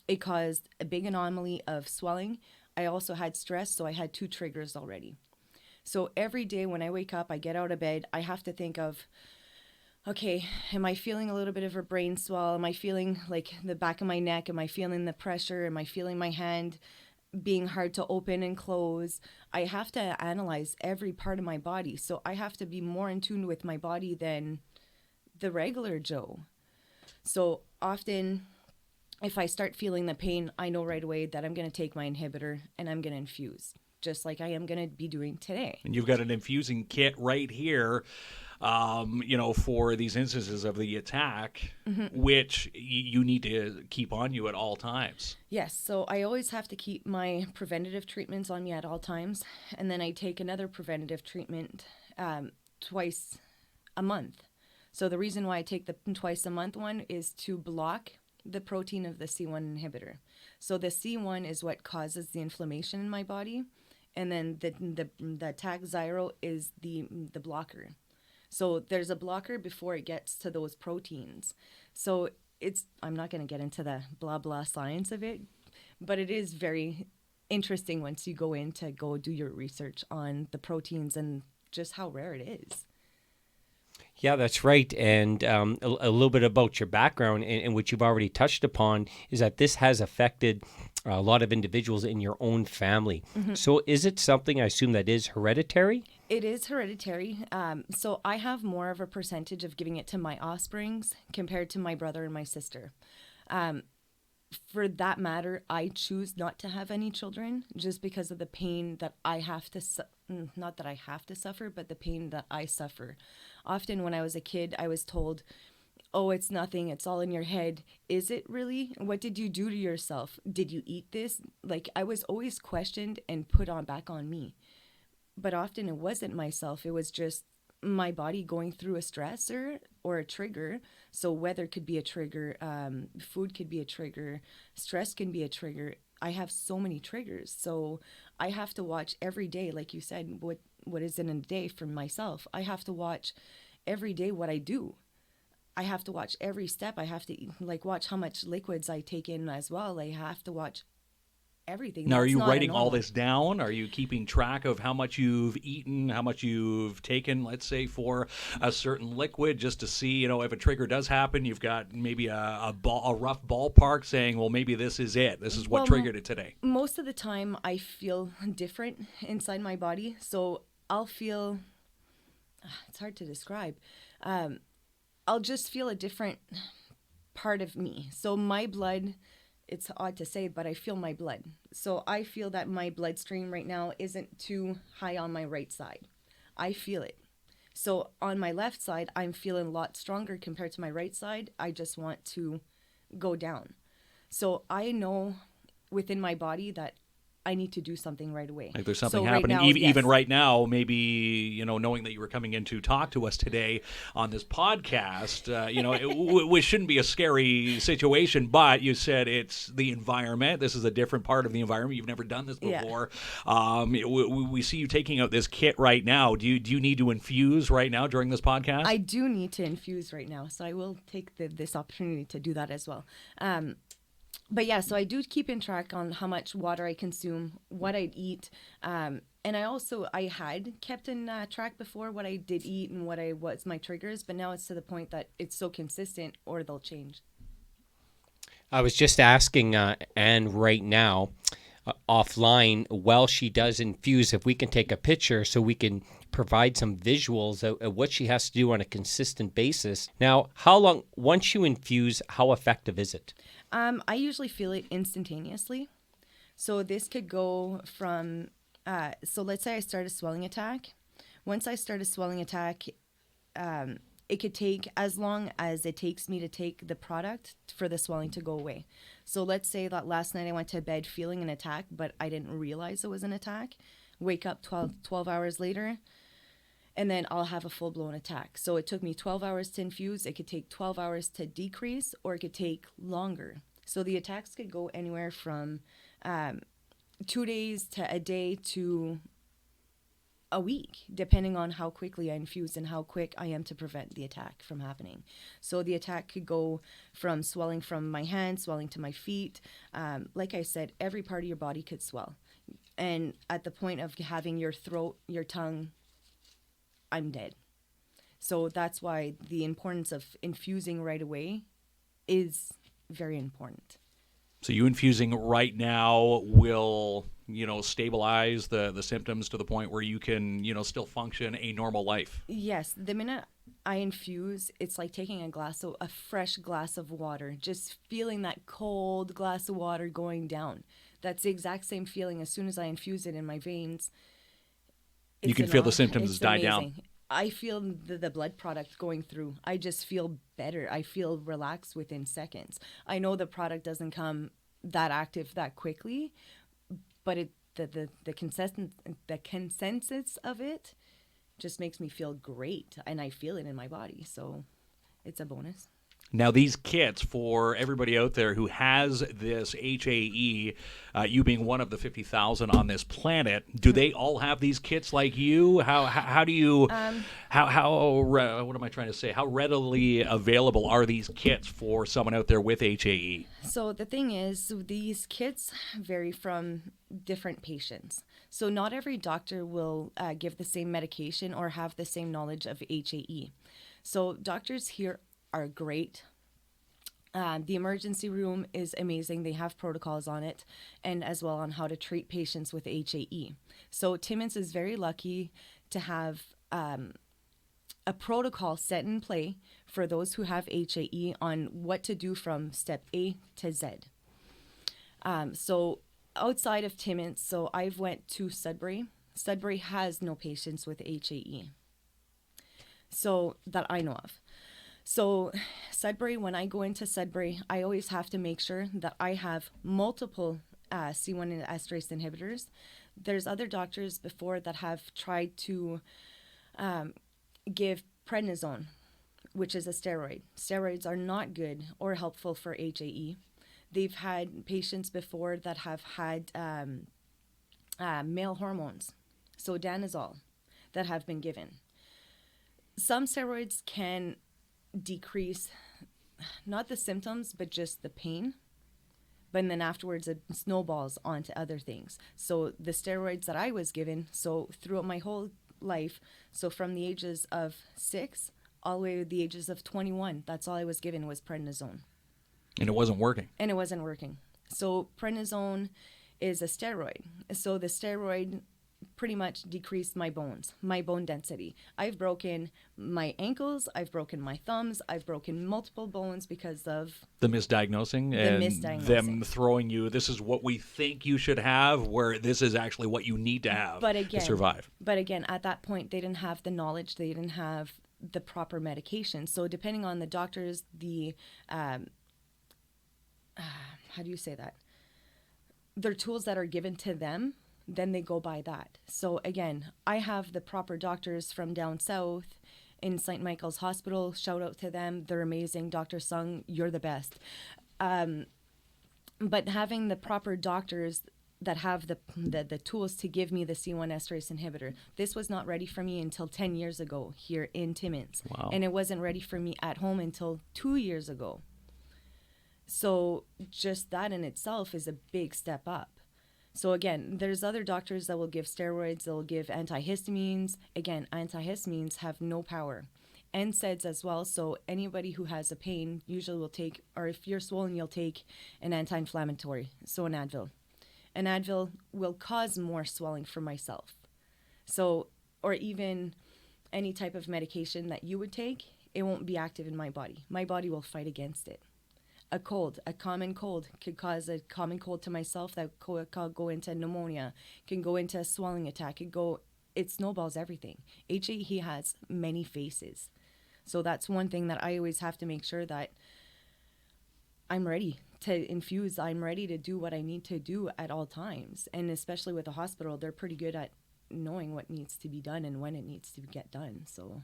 it caused a big anomaly of swelling. I also had stress, so I had 2 triggers already. So every day when I wake up, I get out of bed, I have to think of, okay, am I feeling a little bit of a brain swell? Am I feeling like the back of my neck? Am I feeling the pressure? Am I feeling my hand being hard to open and close? I have to analyze every part of my body. So I have to be more in tune with my body than the regular Joe. So often if I start feeling the pain, I know right away that I'm going to take my inhibitor and I'm going to infuse, just like I am going to be doing today. And you've got an infusing kit right here, for these instances of the attack, which you need to keep on you at all times. Yes, so I always have to keep my preventative treatments on me at all times. And then I take another preventative treatment twice a month. So the reason why I take the twice a month one is to block the protein of the C1 inhibitor. So the C1 is what causes the inflammation in my body. And then the Takhzyro is the blocker. So there's a blocker before it gets to those proteins. So I'm not going to get into the blah, blah science of it, but it is very interesting once you go in to go do your research on the proteins and just how rare it is. Yeah, that's right. And a little bit about your background and what you've already touched upon is that this has affected a lot of individuals in your own family. Mm-hmm. So is it something, I assume, that is hereditary? It is hereditary. So I have more of a percentage of giving it to my offsprings compared to my brother and my sister. For that matter, I choose not to have any children just because of the pain that I have to, not that I have to suffer, but the pain that I suffer. Often when I was a kid, I was told, oh, it's nothing, it's all in your head. Is it really? What did you do to yourself? Did you eat this? Like, I was always questioned and put on back on me. But often it wasn't myself, it was just my body going through a stressor or a trigger. So weather could be a trigger, food could be a trigger, stress can be a trigger. I have so many triggers. So I have to watch every day, like you said, what is in a day for myself. I have to watch every day what I do. I have to watch every step. I have to watch how much liquids I take in as well. I have to watch everything. Now, are That's you not writing all normal. this down? Are you keeping track of how much you've eaten, how much you've taken, let's say, for a certain liquid, just to see, if a trigger does happen, you've got maybe a rough ballpark saying, well, maybe this is it. This is what Well, triggered it today. Most of the time, I feel different inside my body. So I'll feel, it's hard to describe. I'll just feel a different part of me. So my blood, it's odd to say, but I feel my blood. So I feel that my bloodstream right now isn't too high on my right side. I feel it. So on my left side, I'm feeling a lot stronger compared to my right side. I just want to go down. So I know within my body that I need to do something right away. Like there's something So right happening, now, even yes. right now, maybe, knowing that you were coming in to talk to us today on this podcast, which shouldn't be a scary situation, but you said it's the environment. This is a different part of the environment. You've never done this before. Yeah. We see you taking out this kit right now. Do you need to infuse right now during this podcast? I do need to infuse right now, so I will take this opportunity to do that as well. But yeah, so I do keep in track on how much water I consume, what I eat, and I had kept in track before what I did eat and what's my triggers, but now it's to the point that it's so consistent or they'll change. I was just asking Anne right now, offline, while she does infuse, if we can take a picture so we can provide some visuals of what she has to do on a consistent basis. Now, how long, once you infuse, how effective is it? I usually feel it instantaneously. So this could go from, so let's say I start a swelling attack. Once I start a swelling attack, it could take as long as it takes me to take the product for the swelling to go away. So let's say that last night I went to bed feeling an attack, but I didn't realize it was an attack. Wake up 12 hours later, and then I'll have a full-blown attack. So it took me 12 hours to infuse. It could take 12 hours to decrease, or it could take longer. So the attacks could go anywhere from 2 days to a day to a week, depending on how quickly I infuse and how quick I am to prevent the attack from happening. So the attack could go from swelling from my hands, swelling to my feet. Like I said, every part of your body could swell. And at the point of having your throat, your tongue, I'm dead. So that's why the importance of infusing right away is very important. So you infusing right now will, stabilize the symptoms to the point where you can, still function a normal life. Yes, the minute I infuse, it's like taking a fresh glass of water, just feeling that cold glass of water going down. That's the exact same feeling as soon as I infuse it in my veins. You can feel the symptoms die down. I feel the blood product going through. I just feel better. I feel relaxed within seconds. I know the product doesn't come that active that quickly, but the consensus of it just makes me feel great, and I feel it in my body. So it's a bonus. Now, these kits, for everybody out there who has this HAE, you being one of the 50,000 on this planet, do they all have these kits like you? How do you, what am I trying to say? How readily available are these kits for someone out there with HAE? So the thing is, these kits vary from different patients. So not every doctor will give the same medication or have the same knowledge of HAE. So doctors here are great. The emergency room is amazing. They have protocols on it, and as well on how to treat patients with HAE. So Timmins is very lucky to have a protocol set in play for those who have HAE on what to do from step A to Z. So outside of Timmins, so I've went to Sudbury. Sudbury has no patients with HAE, so that I know of. So Sudbury, when I go into Sudbury, I always have to make sure that I have multiple C1 esterase inhibitors. There's other doctors before that have tried to give prednisone, which is a steroid. Steroids are not good or helpful for HAE. They've had patients before that have had male hormones, so danazol, that have been given. Some steroids can decrease not the symptoms but just the pain, But then afterwards it snowballs onto other things. So the steroids that I was given, so throughout my whole life, so from the ages of 6 all the way to the ages of 21, that's all I was given was prednisone. And it wasn't working. And it wasn't working. So prednisone is a steroid. So the steroid pretty much decreased my bones, my bone density. I've broken my ankles, I've broken my thumbs, I've broken multiple bones because of the misdiagnosing and them throwing you, this is what we think you should have, where this is actually what you need to have to survive. But again, at that point, they didn't have the knowledge, they didn't have the proper medication. So depending on the doctors, the, how do you say that? Their tools that are given to them, then they go by that. So again, I have the proper doctors from down south in St. Michael's Hospital. Shout out to them. They're amazing. Dr. Sung, you're the best. But having the proper doctors that have the tools to give me the C1 esterase inhibitor, this was not ready for me until 10 years ago here in Timmins. Wow. And it wasn't ready for me at home until 2 years ago. So just that in itself is a big step up. So again, there's other doctors that will give steroids, they'll give antihistamines. Again, antihistamines have no power. NSAIDs as well, so anybody who has a pain usually will take, or if you're swollen, you'll take an anti-inflammatory, so an Advil. An Advil will cause more swelling for myself. So, or even any type of medication that you would take, it won't be active in my body. My body will fight against it. A cold, a common cold could cause a common cold to myself that could go into pneumonia, can go into a swelling attack, it snowballs everything. HAE has many faces. So that's one thing that I always have to make sure that I'm ready to infuse, I'm ready to do what I need to do at all times. And especially with the hospital, they're pretty good at knowing what needs to be done and when it needs to get done. So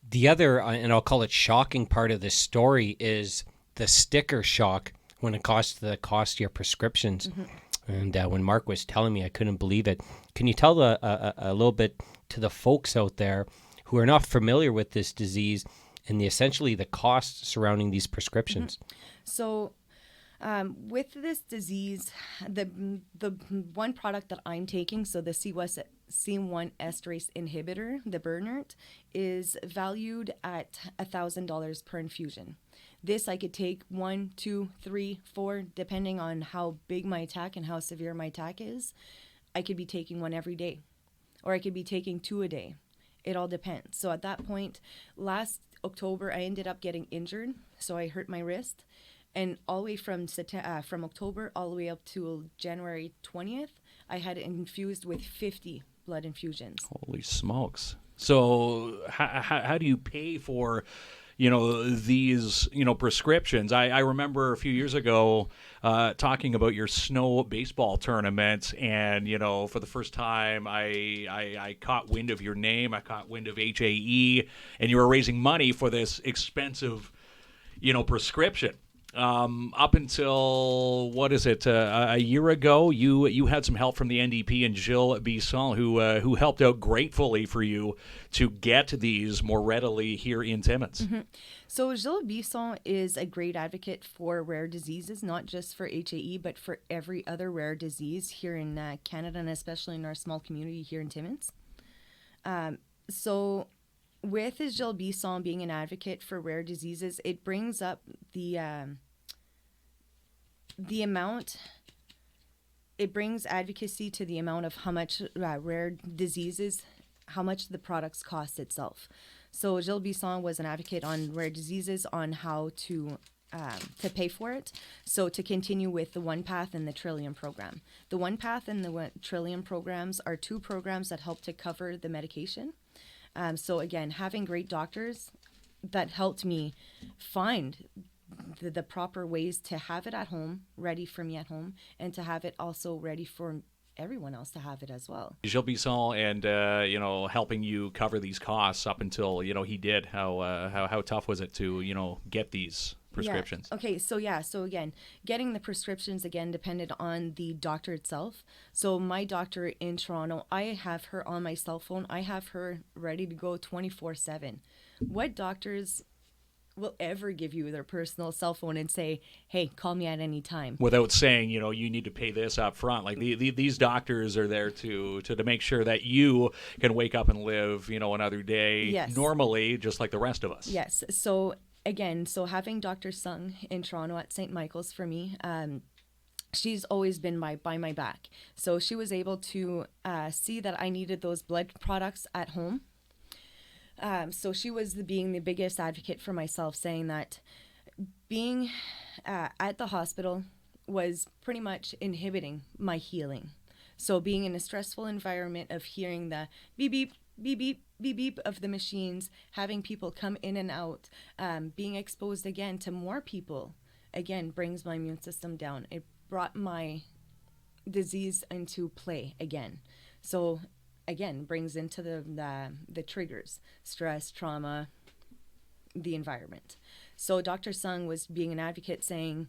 the other, and I'll call it shocking part of this story, is the sticker shock when it cost your prescriptions. Mm-hmm. And when Mark was telling me, I couldn't believe it. Can you tell a little bit to the folks out there who are not familiar with this disease and essentially the costs surrounding these prescriptions? Mm-hmm. So with this disease, the one product that I'm taking, so the C1 esterase inhibitor, the Bernert, is valued at $1,000 per infusion. This I could take 1, 2, 3, 4, depending on how big my attack and how severe my attack is. I could be taking one every day, or I could be taking 2 a day. It all depends. So at that point, last October, I ended up getting injured. So I hurt my wrist. And all the way from October all the way up to January 20th, I had it infused with 50 blood infusions. Holy smokes. So how do you pay for these, prescriptions? I remember a few years ago talking about your snow baseball tournament, and, for the first time I caught wind of your name, I caught wind of HAE, and you were raising money for this expensive, prescription. Up until, a year ago, you had some help from the NDP and Gilles Bisson, who helped out gratefully for you to get these more readily here in Timmins. Mm-hmm. So Gilles Bisson is a great advocate for rare diseases, not just for HAE, but for every other rare disease here in Canada, and especially in our small community here in Timmins. So with Gilles Bisson being an advocate for rare diseases, it brings up the amount, it brings advocacy to the amount of how much rare diseases, how much the products cost itself. So Gilles Bisson was an advocate on rare diseases, on how to pay for it. So to continue with the One Path and the Trillium program. The One Path and the Trillium programs are 2 programs that help to cover the medication. So again, having great doctors that helped me find the proper ways to have it at home, ready for me at home, and to have it also ready for everyone else to have it as well. Gilles Bisson and, helping you cover these costs up until, he did. How tough was it to, get these prescriptions? Yeah. Okay, so again, getting the prescriptions again depended on the doctor itself. So my doctor in Toronto, I have her on my cell phone. I have her ready to go 24/7. What doctors will ever give you their personal cell phone and say, hey, call me at any time. Without saying, you need to pay this up front. Like these doctors are there to make sure that you can wake up and live, another day normally, just like the rest of us. Yes. So again, having Dr. Sung in Toronto at St. Michael's for me, she's always been by my back. So she was able to see that I needed those blood products at home. So she was being the biggest advocate for myself, saying that being at the hospital was pretty much inhibiting my healing. So being in a stressful environment of hearing the beep, beep, beep, beep, beep, beep of the machines, having people come in and out, being exposed again to more people, again, brings my immune system down. It brought my disease into play again. So again, brings into the triggers, stress, trauma, the environment. So Dr. Sung was being an advocate, saying,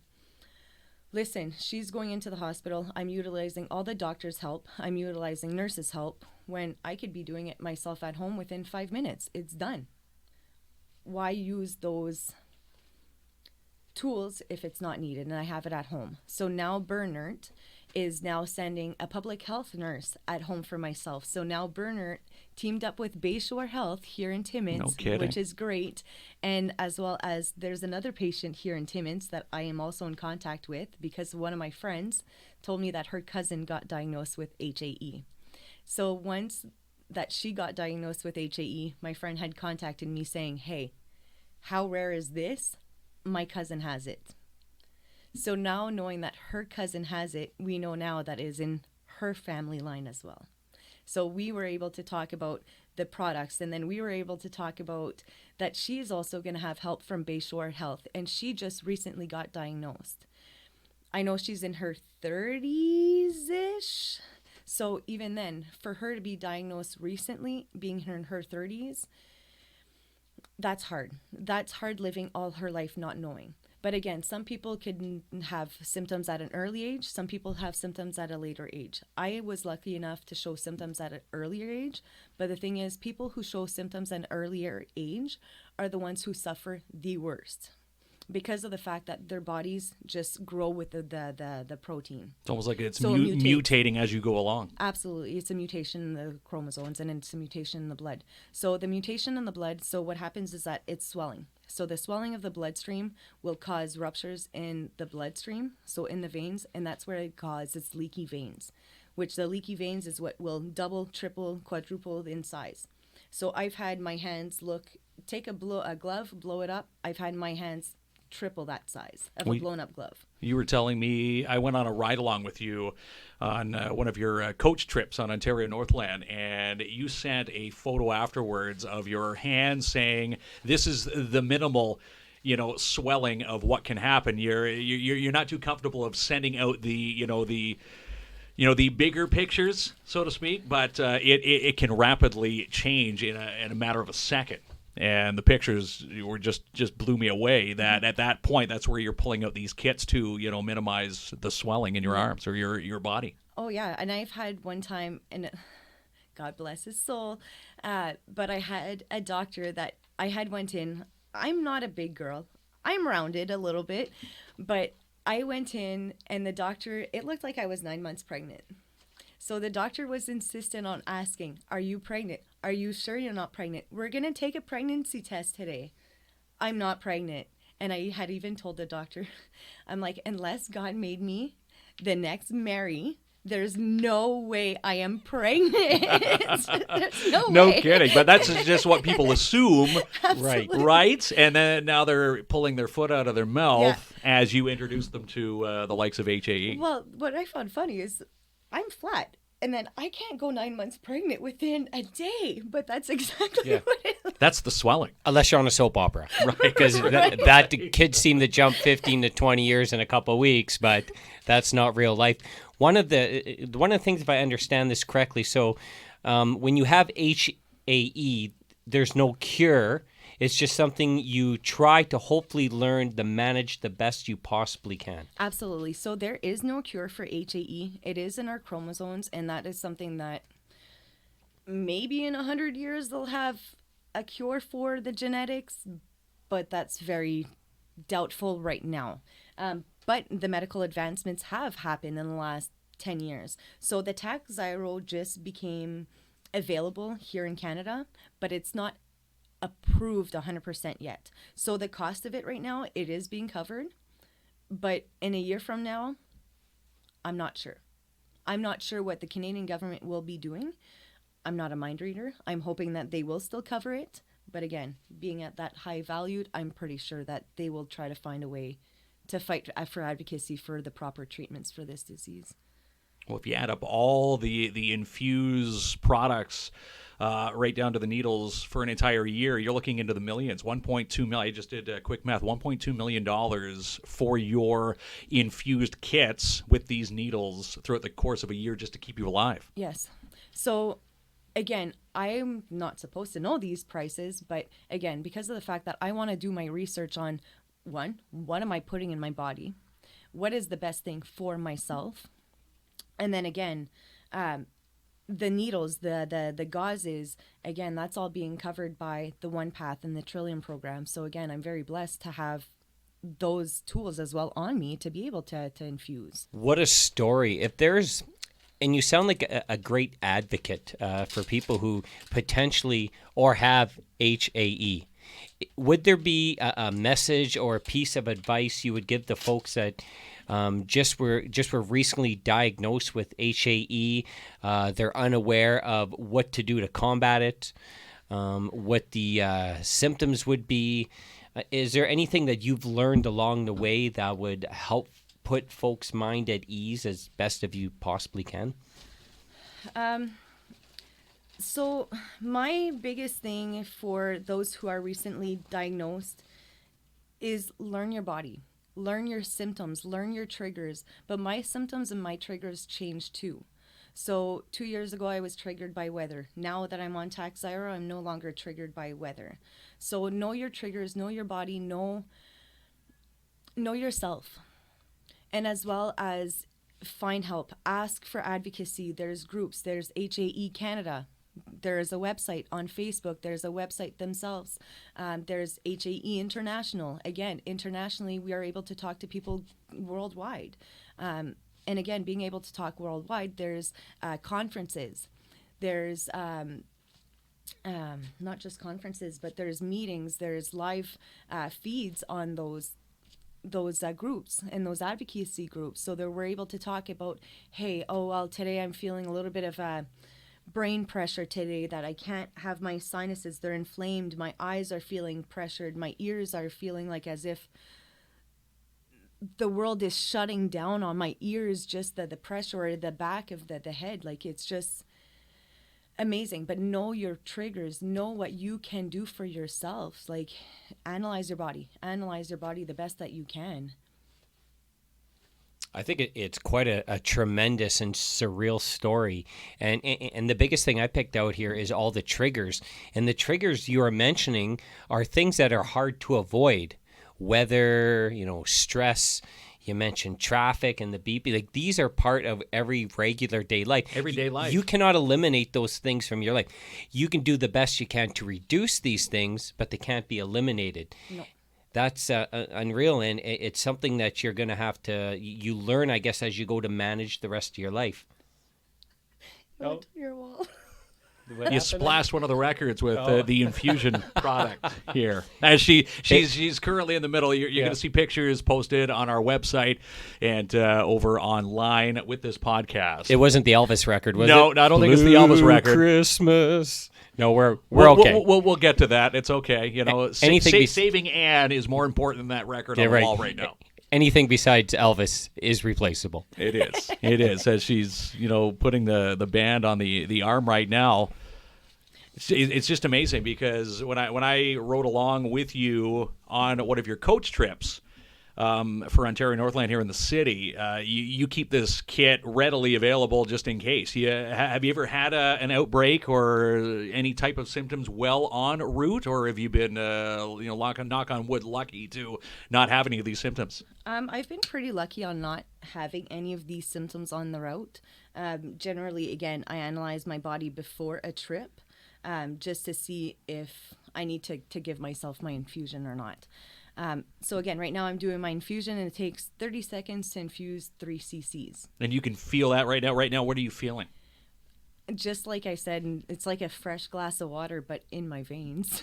listen, she's going into the hospital. I'm utilizing all the doctor's help. I'm utilizing nurses' help when I could be doing it myself at home within 5 minutes. It's done. Why use those tools if it's not needed? And I have it at home. So now Bernard is now sending a public health nurse at home for myself. So now Bernard teamed up with Bayshore Health here in Timmins, which is great. And as well as there's another patient here in Timmins that I am also in contact with, because one of my friends told me that her cousin got diagnosed with HAE. So once that she got diagnosed with HAE, my friend had contacted me saying, hey, how rare is this? My cousin has it. So now knowing that her cousin has it, we know now that is in her family line as well. So we were able to talk about the products, and then we were able to talk about that she's also going to have help from Bayshore Health, and she just recently got diagnosed. I know she's in her 30s-ish. So even then, for her to be diagnosed recently, being in her 30s, that's hard. That's hard living all her life not knowing. But again, some people could have symptoms at an early age. Some people have symptoms at a later age. I was lucky enough to show symptoms at an earlier age. But the thing is, people who show symptoms at an earlier age are the ones who suffer the worst, because of the fact that their bodies just grow with the protein. It's almost like it's mutating as you go along. Absolutely. It's a mutation in the chromosomes, and it's a mutation in the blood. So the mutation in the blood, so what happens is that it's swelling. So the swelling of the bloodstream will cause ruptures in the bloodstream, so in the veins, and that's where it causes leaky veins, which the leaky veins is what will double, triple, quadruple in size. So I've had my hands take a glove, blow it up. I've had my hands triple that size of a blown up glove. You were telling me, I went on a ride along with you on one of your coach trips on Ontario Northland, and you sent a photo afterwards of your hand saying, this is the minimal, swelling of what can happen. You're not too comfortable of sending out the bigger pictures, so to speak, but it can rapidly change in a matter of a second. And the pictures were just blew me away. That at that point, that's where you're pulling out these kits to minimize the swelling in your arms or your body. Oh yeah, and I've had one time, and God bless his soul, but I had a doctor that I had went in. I'm not a big girl. I'm rounded a little bit, but I went in, and the doctor, it looked like I was 9 months pregnant. So the doctor was insistent on asking, are you pregnant? Are you sure you're not pregnant? We're going to take a pregnancy test today. I'm not pregnant. And I had even told the doctor, I'm like, unless God made me the next Mary, there's no way I am pregnant. There's no way. Kidding. But that's just what people assume. Absolutely. Right? And then now they're pulling their foot out of their mouth as you introduce them to the likes of HAE. Well, what I found funny is I'm flat. And then I can't go 9 months pregnant within a day. But that's exactly what it is. That's the swelling. Unless you're on a soap opera. Right. Because that kids seem to jump 15 to 20 years in a couple of weeks, but that's not real life. One of the things, if I understand this correctly, so when you have HAE, there's no cure. It's just something you try to hopefully learn to manage the best you possibly can. Absolutely. So there is no cure for HAE. It is in our chromosomes, and that is something that maybe in 100 years they'll have a cure for the genetics, but that's very doubtful right now. But the medical advancements have happened in the last 10 years. So the Takhzyro just became available here in Canada, but it's not approved 100% yet. So the cost of it right now, it is being covered. But in a year from now, I'm not sure. I'm not sure what the Canadian government will be doing. I'm not a mind reader. I'm hoping that they will still cover it. But again, being at that high valued, I'm pretty sure that they will try to find a way to fight for advocacy for the proper treatments for this disease. Well, if you add up all the infused products right down to the needles for an entire year, you're looking into the millions. 1.2 million. I just did quick math. $1.2 million for your infused kits with these needles throughout the course of a year just to keep you alive. Yes. So again, I'm not supposed to know these prices, but again, because of the fact that I want to do my research on what am I putting in my body? What is the best thing for myself? And then again, the needles, the gauzes, again, that's all being covered by the One Path and the Trillium program. So again, I'm very blessed to have those tools as well on me to be able to infuse. What a story. If there's, and you sound like a great advocate for people who potentially or have HAE. Would there be a message or a piece of advice you would give the folks that just were recently diagnosed with HAE? They're unaware of what to do to combat it, what the symptoms would be. Is there anything that you've learned along the way that would help put folks' mind at ease as best of you possibly can? So my biggest thing for those who are recently diagnosed is learn your body, learn your symptoms, learn your triggers. But my symptoms and my triggers change too. So 2 years ago, I was triggered by weather. Now that I'm on Takhzyro, I'm no longer triggered by weather. So know your triggers, know your body, know yourself. And as well as find help, ask for advocacy. There's groups, there's HAE Canada. There's a website on Facebook. There's a website themselves. There's HAE International. Again, internationally, we are able to talk to people worldwide. And again, being able to talk worldwide, there's conferences. There's not just conferences, but there's meetings. There's live feeds on those groups and those advocacy groups. So that we're able to talk about, hey, today I'm feeling a little bit of brain pressure today, that I can't have my sinuses, they're inflamed, my eyes are feeling pressured, my ears are feeling like as if the world is shutting down on my ears, just the pressure or the back of the head, like it's just amazing. But know your triggers, know what you can do for yourself, like analyze your body the best that you can. I think it's quite a tremendous and surreal story. And the biggest thing I picked out here is all the triggers. And the triggers you are mentioning are things that are hard to avoid. Weather, stress, you mentioned traffic and the beeping. Like, these are part of every regular day life. Everyday life. You cannot eliminate those things from your life. You can do the best you can to reduce these things, but they can't be eliminated. No. That's unreal, and it's something that you're going to have to, you learn, I guess, as you go to manage the rest of your life. Go to your wall. You splashed one of the records with the infusion product here. As she's currently in the middle. You're going to see pictures posted on our website and over online with this podcast. It wasn't the Elvis record, was it? No, I don't think it's the Elvis record. Christmas. No, we're okay. We'll get to that. It's okay. Saving Anne is more important than that record on the wall right now. Anything besides Elvis is replaceable. It is. It is. As she's, putting the band on the arm right now. It's just amazing because when I rode along with you on one of your coach trips for Ontario Northland here in the city, you keep this kit readily available just in case. Have you ever had an outbreak or any type of symptoms well en route, or have you been, knock on wood, lucky to not have any of these symptoms? I've been pretty lucky on not having any of these symptoms on the route. Generally, again, I analyze my body before a trip just to see if I need to give myself my infusion or not. So again, right now I'm doing my infusion, and it takes 30 seconds to infuse 3 cc's. And you can feel that right now. Right now, what are you feeling? Just like I said, it's like a fresh glass of water, but in my veins.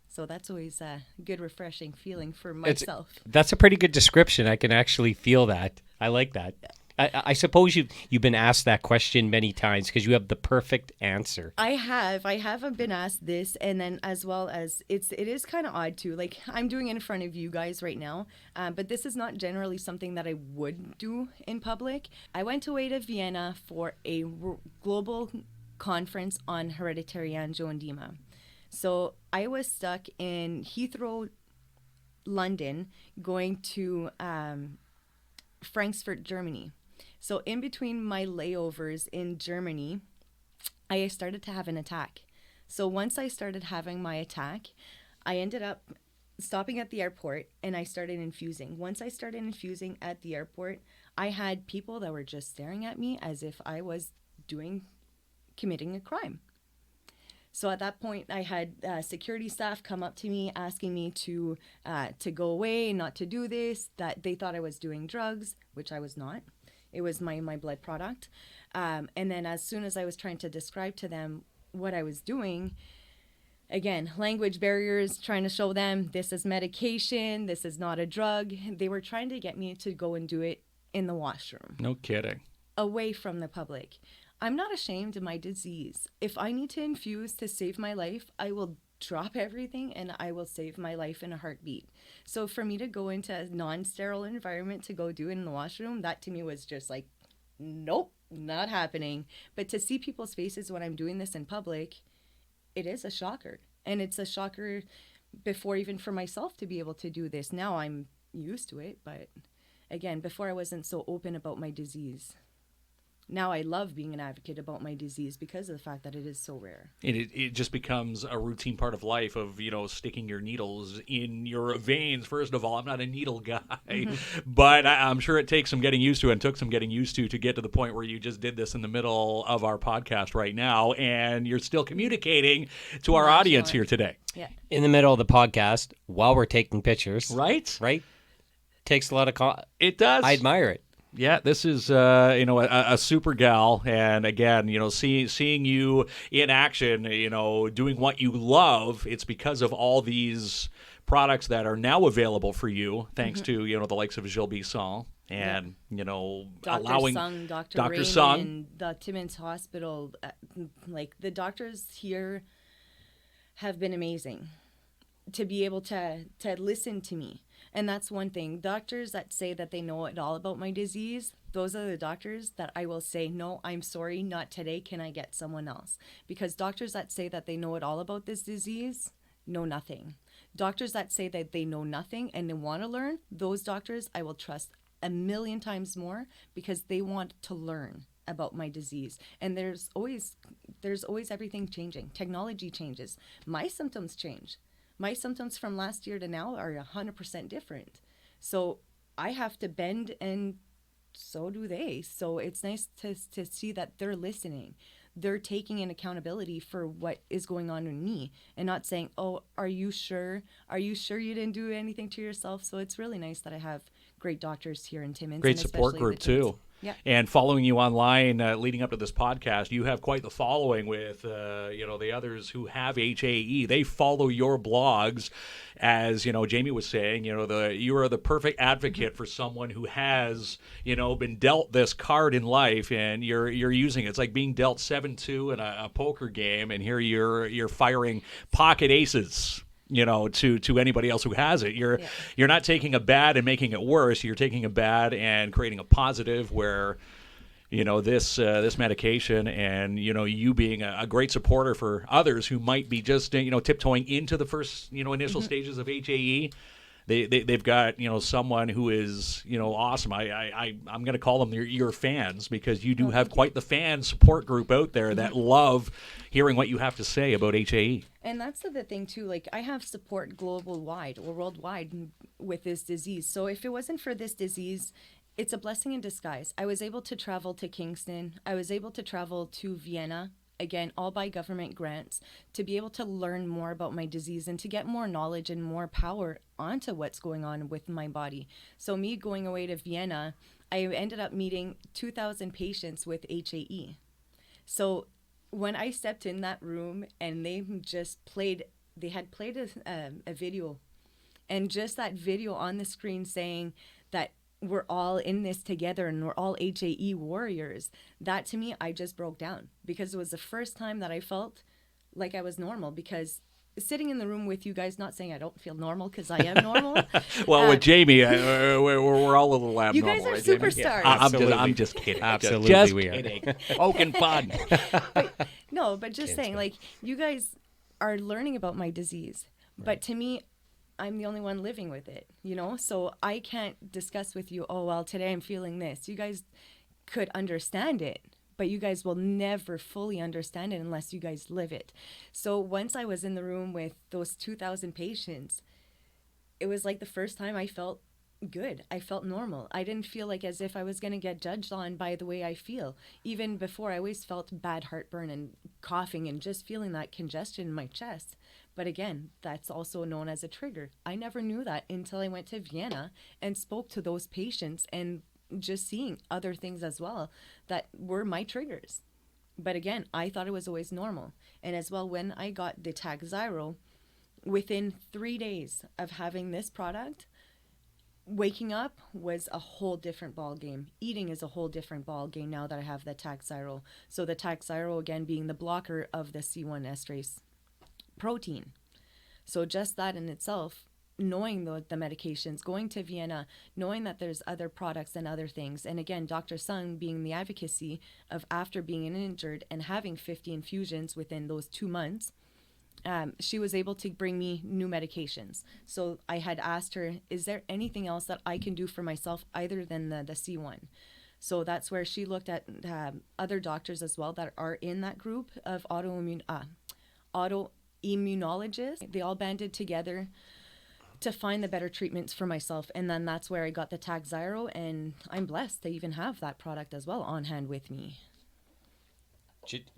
So that's always a good, refreshing feeling for myself. That's a pretty good description. I can actually feel that. I like that. I suppose you've been asked that question many times because you have the perfect answer. I have been asked this, and then as well as it is kind of odd too. Like, I'm doing it in front of you guys right now, but this is not generally something that I would do in public. I went away to Vienna for a global conference on hereditary angioedema. So I was stuck in Heathrow, London, going to Frankfurt, Germany. So in between my layovers in Germany, I started to have an attack. So once I started having my attack, I ended up stopping at the airport, and I started infusing. Once I started infusing at the airport, I had people that were just staring at me as if I was committing a crime. So at that point, I had security staff come up to me asking me to go away, not to do this, that they thought I was doing drugs, which I was not. It was my blood product. And then as soon as I was trying to describe to them what I was doing, again, language barriers, trying to show them this is medication, this is not a drug. They were trying to get me to go and do it in the washroom. No kidding. Away from the public. I'm not ashamed of my disease. If I need to infuse to save my life, I will drop everything and I will save my life in a heartbeat. So for me to go into a non-sterile environment to go do it in the washroom, that to me was just like, nope, not happening. But to see people's faces when I'm doing this in public, it is a shocker. And it's a shocker before even for myself to be able to do this. Now I'm used to it, but again, before I wasn't so open about my disease. Now I love being an advocate about my disease because of the fact that it is so rare. And it just becomes a routine part of life of, sticking your needles in your veins. First of all, I'm not a needle guy, but I'm sure it takes some getting used to and took some getting used to get to the point where you just did this in the middle of our podcast right now, and you're still communicating to our audience here today. Yeah. In the middle of the podcast, while we're taking pictures. Right? Right? Takes a lot of... It does. I admire it. Yeah, this is a super gal, and again, seeing you in action, doing what you love. It's because of all these products that are now available for you, thanks to the likes of Gilles Bisson and allowing Dr. Sung, and the Timmins Hospital. Like, the doctors here have been amazing to be able to listen to me. And that's one thing. Doctors that say that they know it all about my disease, those are the doctors that I will say, no, I'm sorry, not today. Can I get someone else? Because doctors that say that they know it all about this disease know nothing. Doctors that say that they know nothing and they want to learn, those doctors I will trust 1,000,000 times more because they want to learn about my disease. And there's always everything changing. Technology changes. My symptoms change. My symptoms from last year to now are 100% different. So I have to bend, and so do they. So it's nice to see that they're listening. They're taking an accountability for what is going on in me and not saying, oh, are you sure? Are you sure you didn't do anything to yourself? So it's really nice that I have great doctors here in Timmins. Great support group too. Yeah. And following you online leading up to this podcast, you have quite the following with, the others who have HAE. They follow your blogs. As, Jamie was saying, you are the perfect advocate for someone who has, been dealt this card in life, and you're using it. It's like being dealt 7-2 in a poker game, and here you're firing pocket aces. To anybody else who has it. You're not taking a bad and making it worse. You're taking a bad and creating a positive where, this medication and, you being a great supporter for others who might be just, tiptoeing into the first, initial stages of HAE. They've got someone who is awesome. I'm going to call them your fans because you do have quite the fan support group out there that love hearing what you have to say about HAE. And that's the thing too. Like, I have support global-wide or worldwide with this disease. So if it wasn't for this disease, it's a blessing in disguise. I was able to travel to Kingston. I was able to travel to Vienna again, all by government grants, to be able to learn more about my disease and to get more knowledge and more power onto what's going on with my body. So me going away to Vienna, I ended up meeting 2,000 patients with HAE. So when I stepped in that room and they had played a video, and just that video on the screen saying that we're all in this together and we're all HAE warriors, that to me, I just broke down, because it was the first time that I felt like I was normal. Because sitting in the room with you guys, not saying I don't feel normal, because I am normal. Well, with Jamie, we're all a little abnormal. You guys are right, Jamie? superstars. I'm just kidding. Absolutely, just we are. kidding. Poking fun. But just saying, like, you guys are learning about my disease. Right. But to me, I'm the only one living with it, So I can't discuss with you, oh, well, today I'm feeling this. You guys could understand it, but you guys will never fully understand it unless you guys live it. So once I was in the room with those 2,000 patients, it was like the first time I felt good. I felt normal. I didn't feel like as if I was going to get judged on by the way I feel. Even before, I always felt bad heartburn and coughing and just feeling that congestion in my chest. But again, that's also known as a trigger. I never knew that until I went to Vienna and spoke to those patients and just seeing other things as well that were my triggers. But again, I thought it was always normal. And as well, when I got the Takhzyro, within 3 days of having this product, waking up was a whole different ball game. Eating is a whole different ball game now that I have the Takhzyro. So the Takhzyro, again, being the blocker of the C1 esterase protein. So just that in itself, knowing the medications, going to Vienna, knowing that there's other products and other things. And again, Dr. Sung being the advocacy of after being injured and having 50 infusions within those 2 months, she was able to bring me new medications. So I had asked her, is there anything else that I can do for myself other than the C1? So that's where she looked at other doctors as well that are in that group of autoimmunologists. They all banded together to find the better treatments for myself. And then that's where I got the Takhzyro, and I'm blessed to even have that product as well on hand with me.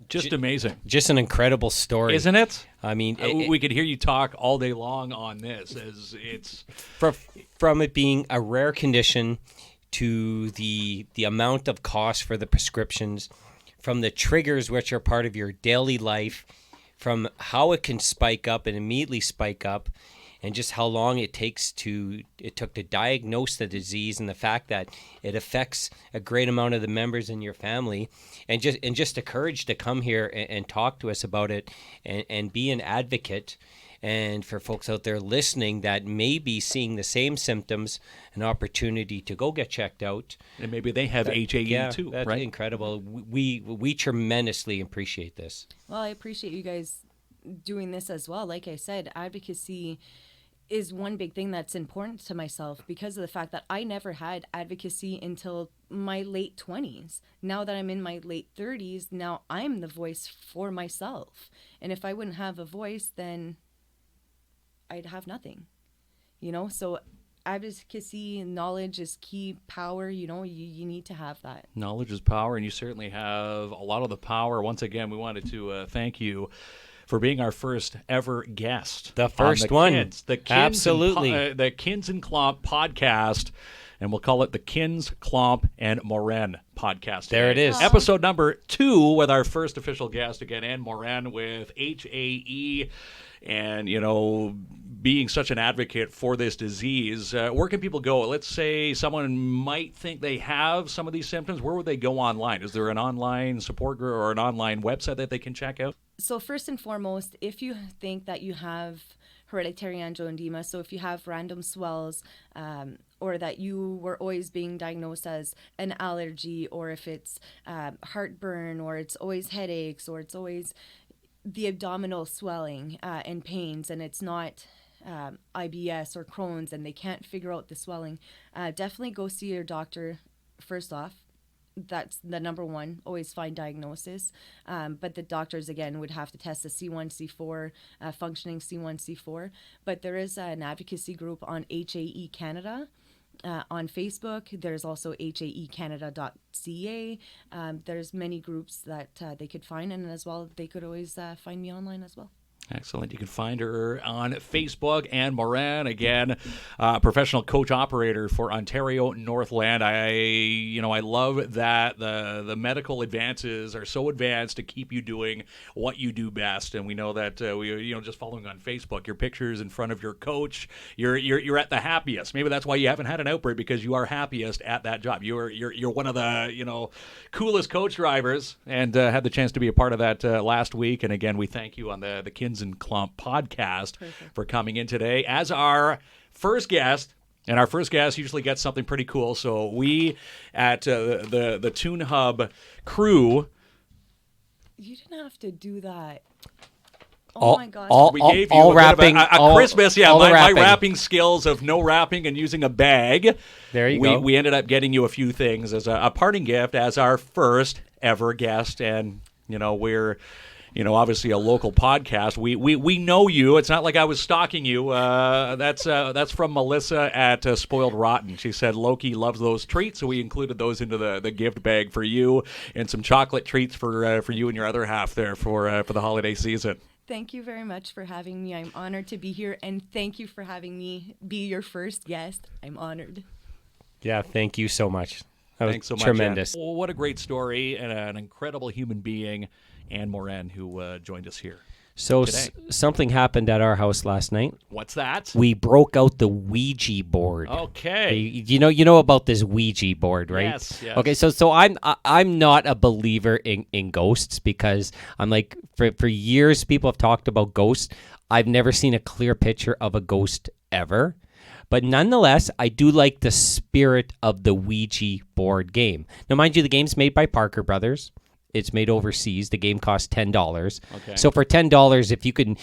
Just amazing. Just an incredible story. Isn't it? I mean, we could hear you talk all day long on this. As it's from it being a rare condition to the amount of cost for the prescriptions, from the triggers which are part of your daily life, from how it can spike up and immediately spike up, and just how long it took to diagnose the disease, and the fact that it affects a great amount of the members in your family, and just the courage to come here and talk to us about it and be an advocate. And for folks out there listening that may be seeing the same symptoms, an opportunity to go get checked out. And maybe they have HAE too, that's right? Incredible. We tremendously appreciate this. Well, I appreciate you guys doing this as well. Like I said, advocacy is one big thing that's important to myself because of the fact that I never had advocacy until my late 20s. Now that I'm in my late 30s, now I'm the voice for myself. And if I wouldn't have a voice, then I'd have nothing, So advocacy and knowledge is key. Power, you need to have that. Knowledge is power, and you certainly have a lot of the power. Once again, we wanted to thank you for being our first ever guest. The first one. KINZ, the KINZ Absolutely. The KINZ and Klomp podcast, and we'll call it the KINZ, Klomp, and Morin podcast. There it is. Wow. Episode number 2 with our first official guest again, Anne Morin with HAE. And, being such an advocate for this disease, where can people go? Let's say someone might think they have some of these symptoms. Where would they go online? Is there an online support group or an online website that they can check out? So first and foremost, if you think that you have hereditary angioedema, so if you have random swells, or that you were always being diagnosed as an allergy, or if it's heartburn, or it's always headaches, or it's always the abdominal swelling and pains, and it's not IBS or Crohn's, and they can't figure out the swelling, definitely go see your doctor first off. That's the number one, always find diagnosis. But the doctors, again, would have to test the C1, C4, functioning C1, C4. But there is an advocacy group on HAE Canada. on Facebook. There's also haecanada.ca. There's many groups that they could find, and as well, they could always find me online as well. Excellent. You can find her on Facebook. And Morin, again, professional coach operator for Ontario Northland. I love that the medical advances are so advanced to keep you doing what you do best. And we know that just following on Facebook, your pictures in front of your coach, you're at the happiest. Maybe that's why you haven't had an outbreak, because you are happiest at that job. You're one of the coolest coach drivers, and had the chance to be a part of that last week. And again, we thank you on the KINZ and Klomp podcast for coming in today as our first guest. And our first guest usually gets something pretty cool. So we at the Tune Hub crew. You didn't have to do that. Oh my gosh. We gave you a Christmas. Yeah, my wrapping skills of no wrapping and using a bag. There you go. We ended up getting you a few things as a parting gift as our first ever guest. And, we're obviously a local podcast. We know you. It's not like I was stalking you. That's from Melissa at Spoiled Rotten. She said Loki loves those treats, so we included those into the gift bag for you, and some chocolate treats for you and your other half there for the holiday season. Thank you very much for having me. I'm honored to be here, and thank you for having me be your first guest. I'm honored. Yeah, thank you so much. Thanks so much. Tremendous. Well, what a great story, and an incredible human being, Anne Morin, who joined us here. So something happened at our house last night. What's that? We broke out the Ouija board. Okay. You know about this Ouija board, right? Yes. Okay, so I'm not a believer in ghosts, because I'm like, for years people have talked about ghosts. I've never seen a clear picture of a ghost ever. But nonetheless, I do like the spirit of the Ouija board game. Now, mind you, the game's made by Parker Brothers. It's made overseas. The game costs $10. Okay. So for $10, if you can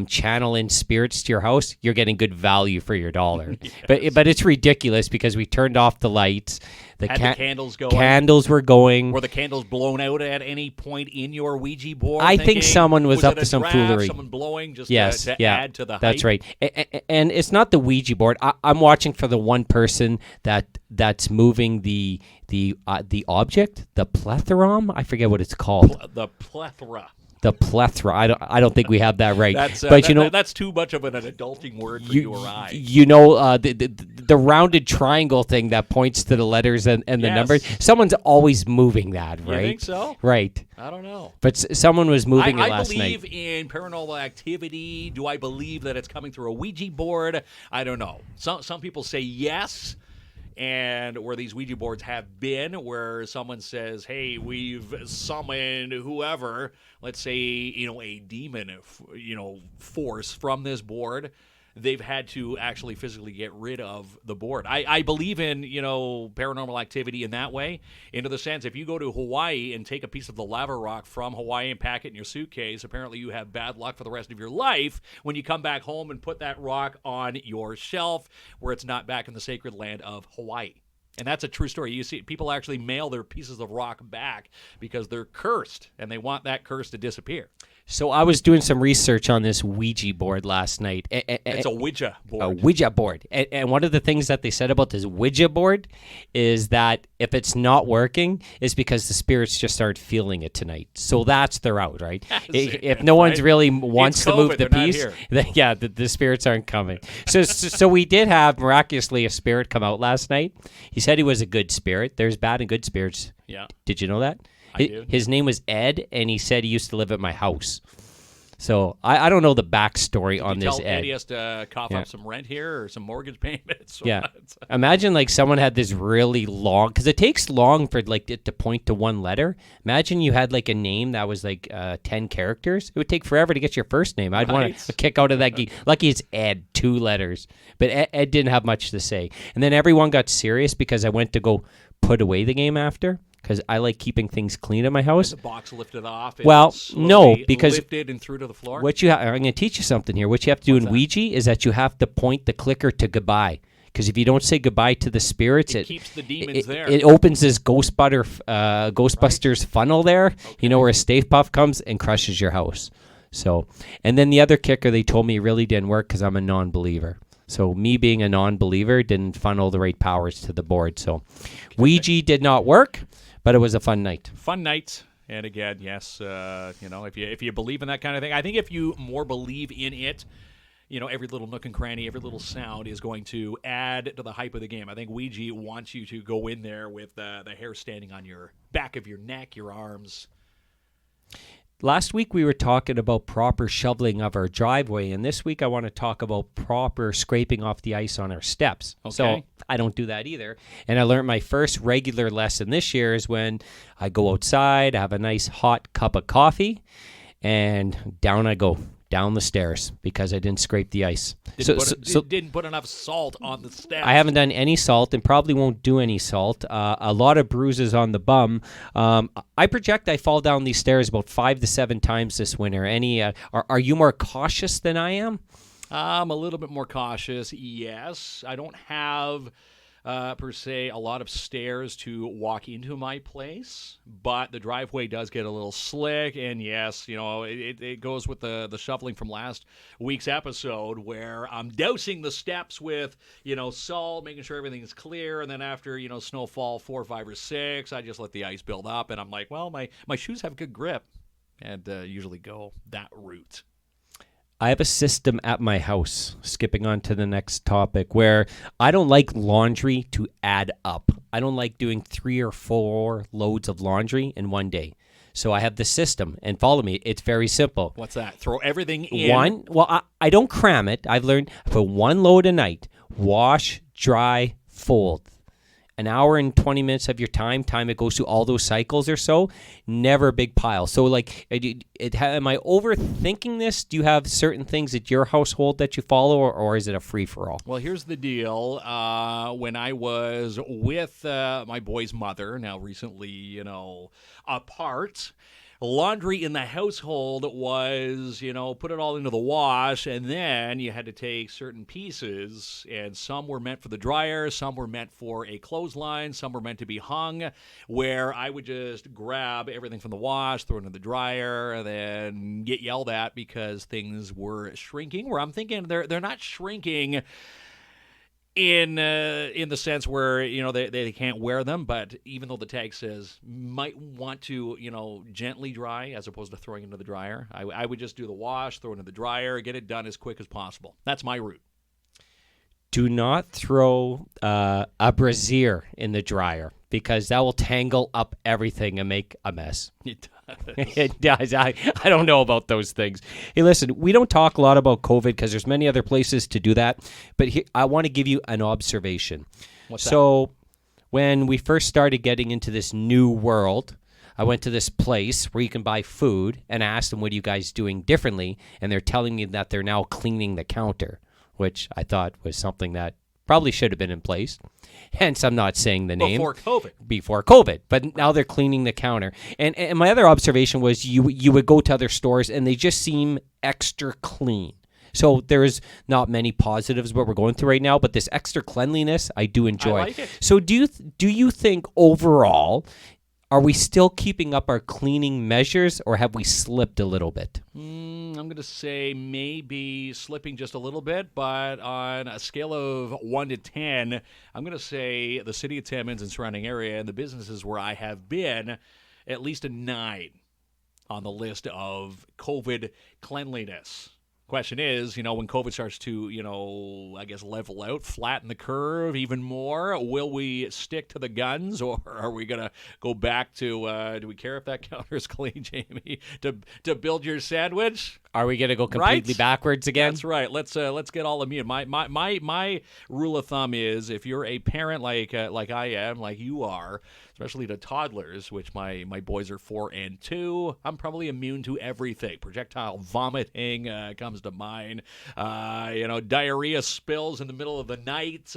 channel in spirits to your house, you're getting good value for your dollar. Yes. But it's ridiculous, because we turned off the lights. The candles going. Candles were going. Were the candles blown out at any point in your Ouija board? I think someone was up to some foolery. Someone blowing just to add to the hype? That's right. And it's not the Ouija board. I'm watching for the one person that's moving the object, the plethorom. I forget what it's called. The plethora. The plethora. I don't think we have that right. That's but that's too much of an adulting word for you or I. The rounded triangle thing that points to the letters and the numbers. Someone's always moving that, right? You think so? Right. I don't know. But someone was moving it last night. I believe in paranormal activity. Do I believe that it's coming through a Ouija board? I don't know. Some people say yes. And where these Ouija boards have been, where someone says, hey, we've summoned whoever, let's say, a demon, force from this board, they've had to actually physically get rid of the board. I believe in, paranormal activity in that way, into the sense, if you go to Hawaii and take a piece of the lava rock from Hawaii and pack it in your suitcase, apparently you have bad luck for the rest of your life when you come back home and put that rock on your shelf where it's not back in the sacred land of Hawaii. And that's a true story. You see, people actually mail their pieces of rock back because they're cursed, and they want that curse to disappear. So I was doing some research on this Ouija board last night. It's a Ouija board. A Ouija board. And one of the things that they said about this Ouija board is that if it's not working, it's because the spirits just aren't feeling it tonight. So that's their out, right? If no one's really wants to move the piece, then the spirits aren't coming. So we did have, miraculously, a spirit come out last night. He said he was a good spirit. There's bad and good spirits. Yeah. Did you know that? His name was Ed, and he said he used to live at my house. So I don't know the backstory on this Ed. He has to cough up some rent here or some mortgage payments. Yeah. Imagine like someone had this really long, because it takes long for like it to point to one letter. Imagine you had like a name that was like 10 characters. It would take forever to get your first name. I'd want to kick out of that. Lucky it's Ed, 2 letters. But Ed didn't have much to say. And then everyone got serious because I went to go put away the game after. Because I like keeping things clean at my house. The box lifted off. Well, no, because lifted and threw to the floor. I'm going to teach you something here. What you have to do in Ouija is that you have to point the clicker to goodbye. Because if you don't say goodbye to the spirits, it keeps the demons there. It opens this Ghostbusters funnel there. Okay. Where a Stay Puft comes and crushes your house. So, and then the other kicker, they told me really didn't work because I'm a non-believer. So me being a non-believer didn't funnel the right powers to the board. So Ouija did not work, but it was a fun night. Fun night. And again, yes, if you believe in that kind of thing, I think if you more believe in it, every little nook and cranny, every little sound is going to add to the hype of the game. I think Ouija wants you to go in there with the hair standing on your back of your neck, your arms. Last week we were talking about proper shoveling of our driveway, and this week I want to talk about proper scraping off the ice on our steps. Okay. So I don't do that either. And I learned my first regular lesson this year is when I go outside, have a nice hot cup of coffee, and down I go. Down the stairs because I didn't scrape the ice. Didn't put enough salt on the steps. I haven't done any salt and probably won't do any salt. A lot of bruises on the bum. I project I fall down these stairs about 5 to 7 times this winter. Are you more cautious than I am? I'm a little bit more cautious, yes. I don't have, per se, a lot of stairs to walk into my place, but the driveway does get a little slick, and yes, it goes with the shoveling from last week's episode where I'm dousing the steps with, salt, making sure everything's clear, and then after, snowfall 4, 5, or 6, I just let the ice build up, and I'm like, well, my shoes have good grip, and usually go that route. I have a system at my house, skipping on to the next topic, where I don't like laundry to add up. I don't like doing 3 or 4 loads of laundry in one day. So I have the system, and follow me. It's very simple. What's that? Throw everything in? I don't cram it. I've learned I put 1 load a night. Wash, dry, fold. An hour and 20 minutes of your time it goes through all those cycles or so, never a big pile. So, am I overthinking this? Do you have certain things at your household that you follow, or is it a free-for-all? Well, here's the deal. When I was with my boy's mother, now recently, apart, laundry in the household was, put it all into the wash, and then you had to take certain pieces, and some were meant for the dryer, some were meant for a clothesline, some were meant to be hung, where I would just grab everything from the wash, throw it into the dryer, and then get yelled at because things were shrinking, where I'm thinking they're not shrinking in the sense where, they can't wear them, but even though the tag says might want to, gently dry as opposed to throwing into the dryer, I would just do the wash, throw it into the dryer, get it done as quick as possible. That's my route. Do not throw a brassiere in the dryer because that will tangle up everything and make a mess. It does. It does. I don't know about those things. Hey, listen, we don't talk a lot about COVID because there's many other places to do that, but here, I want to give you an observation. What's that? So when we first started getting into this new world, I went to this place where you can buy food and I asked them, what are you guys doing differently? And they're telling me that they're now cleaning the counter, which I thought was something that probably should have been in place. Hence, I'm not saying the name. Before COVID. But now they're cleaning the counter. And my other observation was you would go to other stores and they just seem extra clean. So there's not many positives what we're going through right now, but this extra cleanliness I do enjoy. I like it. So do you think overall, are we still keeping up our cleaning measures or have we slipped a little bit? I'm going to say maybe slipping just a little bit, but on a scale of 1 to 10, I'm going to say the city of Timmins and surrounding area and the businesses where I have been, at least a 9 on the list of COVID cleanliness. Question is, when COVID starts to, I guess, level out, flatten the curve even more, will we stick to the guns or are we going to go back to, do we care if that counter is clean, Jamie, to build your sandwich? Are we going to go completely backwards again? That's right. Let's get all immune. My rule of thumb is if you're a parent like I am, like you are, especially to toddlers, which my boys are 4 and 2, I'm probably immune to everything. Projectile vomiting comes to mind. Diarrhea spills in the middle of the night.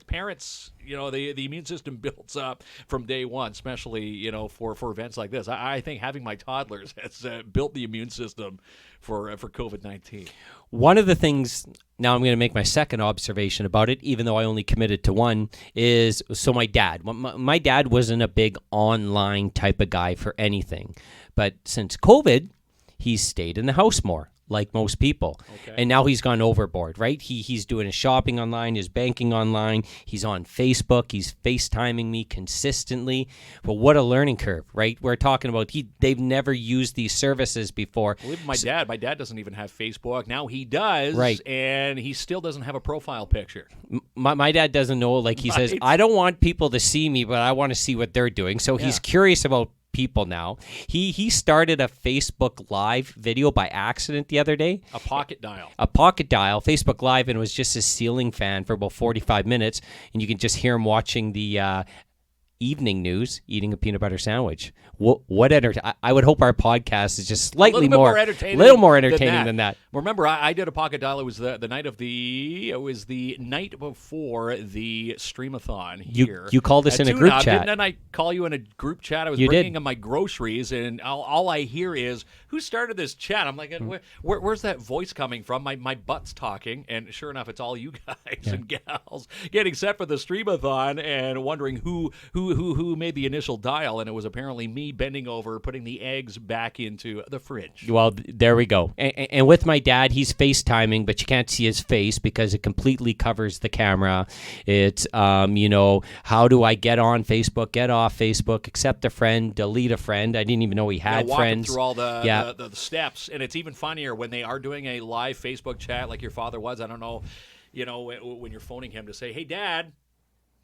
Parents. The immune system builds up from day one, especially for events like this. I think having my toddlers has built the immune system for COVID-19. One of the things, now I'm going to make my second observation about it, even though I only committed to one, is my dad. My dad wasn't a big online type of guy for anything. But since COVID, he's stayed in the house more. like most people. Okay. And now he's gone overboard, right? He's doing his shopping online, his banking online. He's on Facebook. He's FaceTiming me consistently. But what a learning curve, right? We're talking about they've never used these services before. Well, even my dad doesn't even have Facebook. Now he does, Right. and he still doesn't have a profile picture. My dad doesn't know. Like he says, I don't want people to see me, but I want to see what they're doing. So he's curious about people now. He started a Facebook Live video by accident the other day. A pocket dial. Facebook Live, and it was just a ceiling fan for about 45 minutes, and you can just hear him watching the evening news, eating a peanut butter sandwich. I would hope our podcast is just slightly more entertaining, than that. Remember, I did a pocket dial. It was the night before the streamathon here. You called us in a group chat. Didn't I call you in a group chat? I was bringing in my groceries, and all I hear is, who started this chat? I'm like, where's that voice coming from? My butt's talking, and sure enough, it's all you guys and gals getting set for the streamathon and wondering who made the initial dial, and it was apparently me bending over, putting the eggs back into the fridge. Well, there we go. And with my dad, he's FaceTiming, but you can't see his face because it completely covers the camera. It's, how do I get on Facebook, get off Facebook, accept a friend, delete a friend? I didn't even know he had friends. Through all the steps, and it's even funnier when they are doing a live Facebook chat like your father was. I don't know, when you're phoning him to say, hey, Dad,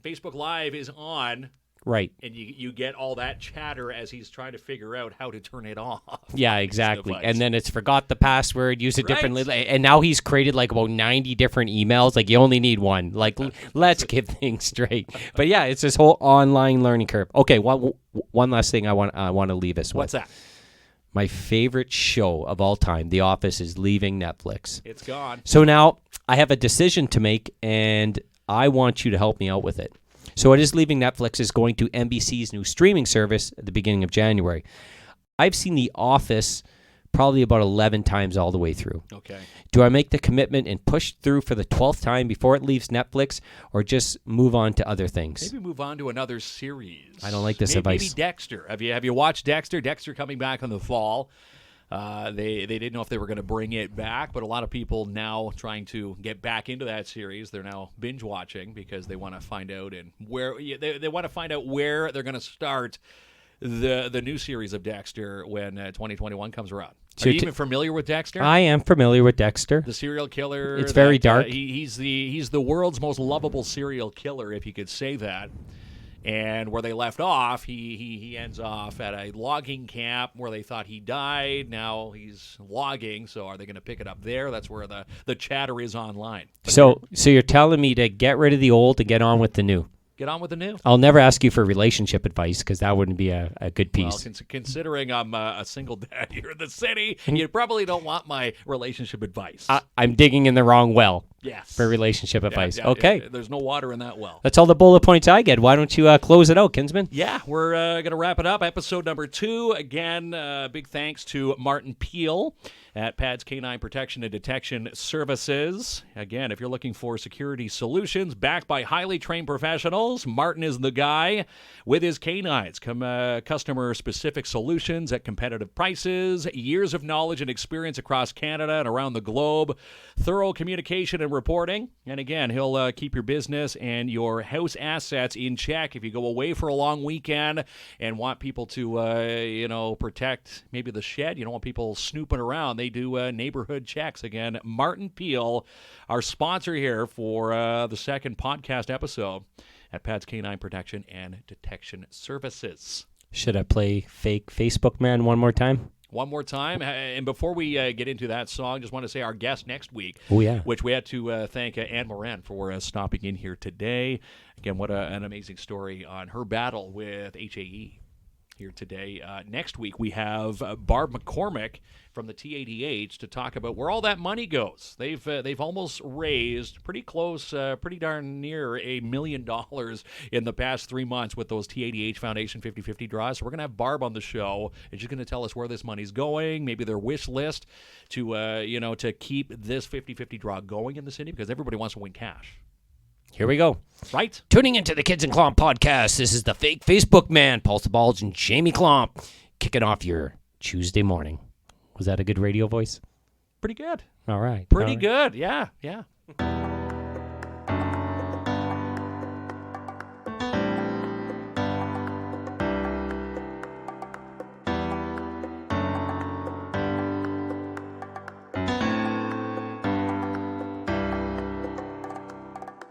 Facebook Live is on. Right. And you get all that chatter as he's trying to figure out how to turn it off. Yeah, exactly. And then it's forgot the password, use it differently. And now he's created like about 90 different emails. Like you only need one. Like let's get things straight. But yeah, it's this whole online learning curve. Okay, one last thing I want to leave us with. What's that? My favorite show of all time, The Office, is leaving Netflix. It's gone. So now I have a decision to make, and I want you to help me out with it. So it is leaving Netflix, is going to NBC's new streaming service at the beginning of January. I've seen The Office probably about 11 times all the way through. Okay. Do I make the commitment and push through for the 12th time before it leaves Netflix, or just move on to other things? Maybe move on to another series. I don't like this advice. Maybe Dexter. Have you watched Dexter? Dexter coming back in the fall. They didn't know if they were going to bring it back, but a lot of people now trying to get back into that series. They're now binge watching because they want to find out where they're going to start the new series of Dexter when 2021 comes around. Are you even familiar with Dexter? I am familiar with Dexter. The serial killer. It's very dark. He's the world's most lovable serial killer, if you could say that. And where they left off, he ends off at a logging camp where they thought he died. Now he's logging, so are they going to pick it up there? That's where the chatter is online. But so you're telling me to get rid of the old and get on with the new? Get on with the new. I'll never ask you for relationship advice because that wouldn't be a good piece. Well, considering I'm a single dad here in the city, you probably don't want my relationship advice. I'm digging in the wrong well. Yes. For relationship advice. Okay. There's no water in that well. That's all the bullet points I get. Why don't you close it out, Kinsman? Yeah, we're going to wrap it up. Episode number 2. Again, big thanks to Martin Peel at PADS Canine Protection and Detection Services. Again, if you're looking for security solutions backed by highly trained professionals, Martin is the guy with his canines. Customer-specific solutions at competitive prices, years of knowledge and experience across Canada and around the globe, thorough communication and reporting. And again, he'll keep your business and your house assets in check if you go away for a long weekend and want people to, protect maybe the shed. You don't want people snooping around. They do neighborhood checks. Again, Martin Peel, our sponsor here for the second podcast episode at PADS Canine Protection and Detection Services. Should I play Fake Facebook Man one more time? One more time. And before we get into that song, just want to say our guest next week, which we had to thank Anne Morin for stopping in here today. Again, what an amazing story on her battle with HAE here today. Next week, we have Barb McCormick from the TADH to talk about where all that money goes. They've almost raised pretty close, pretty darn near $1 million in the past 3 months with those TADH Foundation 50/50 draws. So we're going to have Barb on the show, and she's going to tell us where this money's going, maybe their wish list to keep this 50/50 draw going in the city because everybody wants to win cash. Here we go. Right. Tuning into the Kids and Klomp podcast. This is the Fake Facebook Man, Paul Sabalge and Jamie Klomp, kicking off your Tuesday morning. Was that a good radio voice? pretty good. All right. Pretty All right. good. Yeah.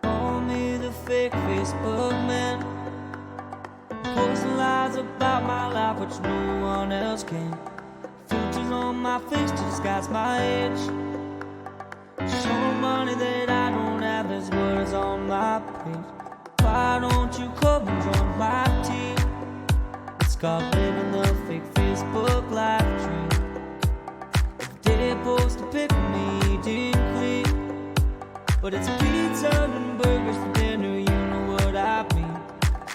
Call me the fake Facebook man, posting lies about my life which no one else can. Filters on my face to disguise my age. Show money that I don't have, there's words on my page. Why don't you come and join my team? It's called living the fake Facebook live dream. If they post a pic of me didn't clean, but it's pizza and burgers for dinner, you know what I mean.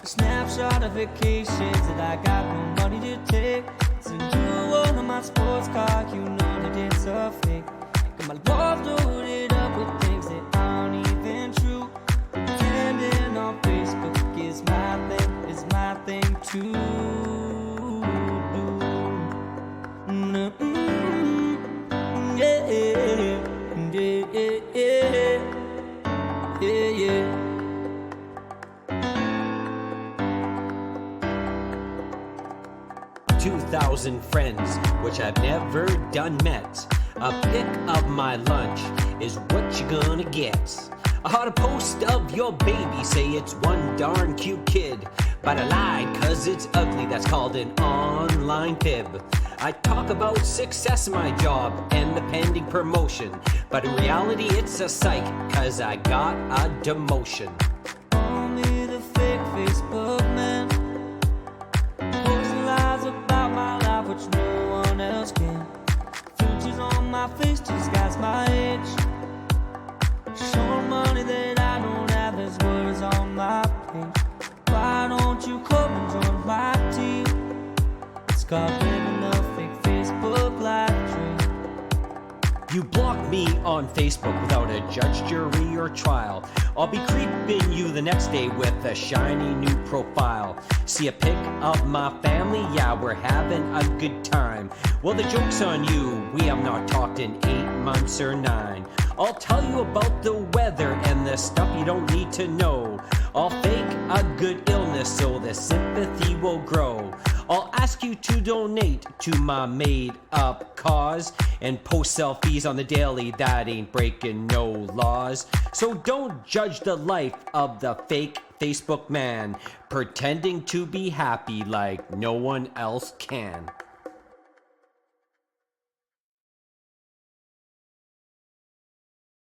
A snapshot of vacations that I got no money to take. Send you one of my sports cars, you know that it's a fake. Got my love loaded up with things that aren't even true. Pretending on Facebook is my thing to do. Yeah, yeah, yeah, yeah. 2,000 friends, which I've never done met. A pic of my lunch is what you're gonna get. I had a post of your baby, say it's one darn cute kid. But I lied, cause it's ugly, that's called an online fib. I talk about success in my job and the pending promotion. But in reality it's a psych, cause I got a demotion. Call me the fake Facebook man, posting lies about my life which no one else can. Filters on my face to disguise my age. Show money that I don't have, there's words on my page. Why don't you come and join my team? It's called living the fake Facebook live dream. You block me on Facebook without a judge, jury, or trial. I'll be creeping you the next day with a shiny new profile. See a pic of my family? Yeah, we're having a good time. Well, the joke's on you. We have not talked in 8 months or 9. I'll tell you about the weather and the stuff you don't need to know. I'll fake a good illness so the sympathy will grow. I'll ask you to donate to my made-up cause and post selfies on the daily that ain't breaking no laws. So don't judge the life of the fake Facebook man, pretending to be happy like no one else can.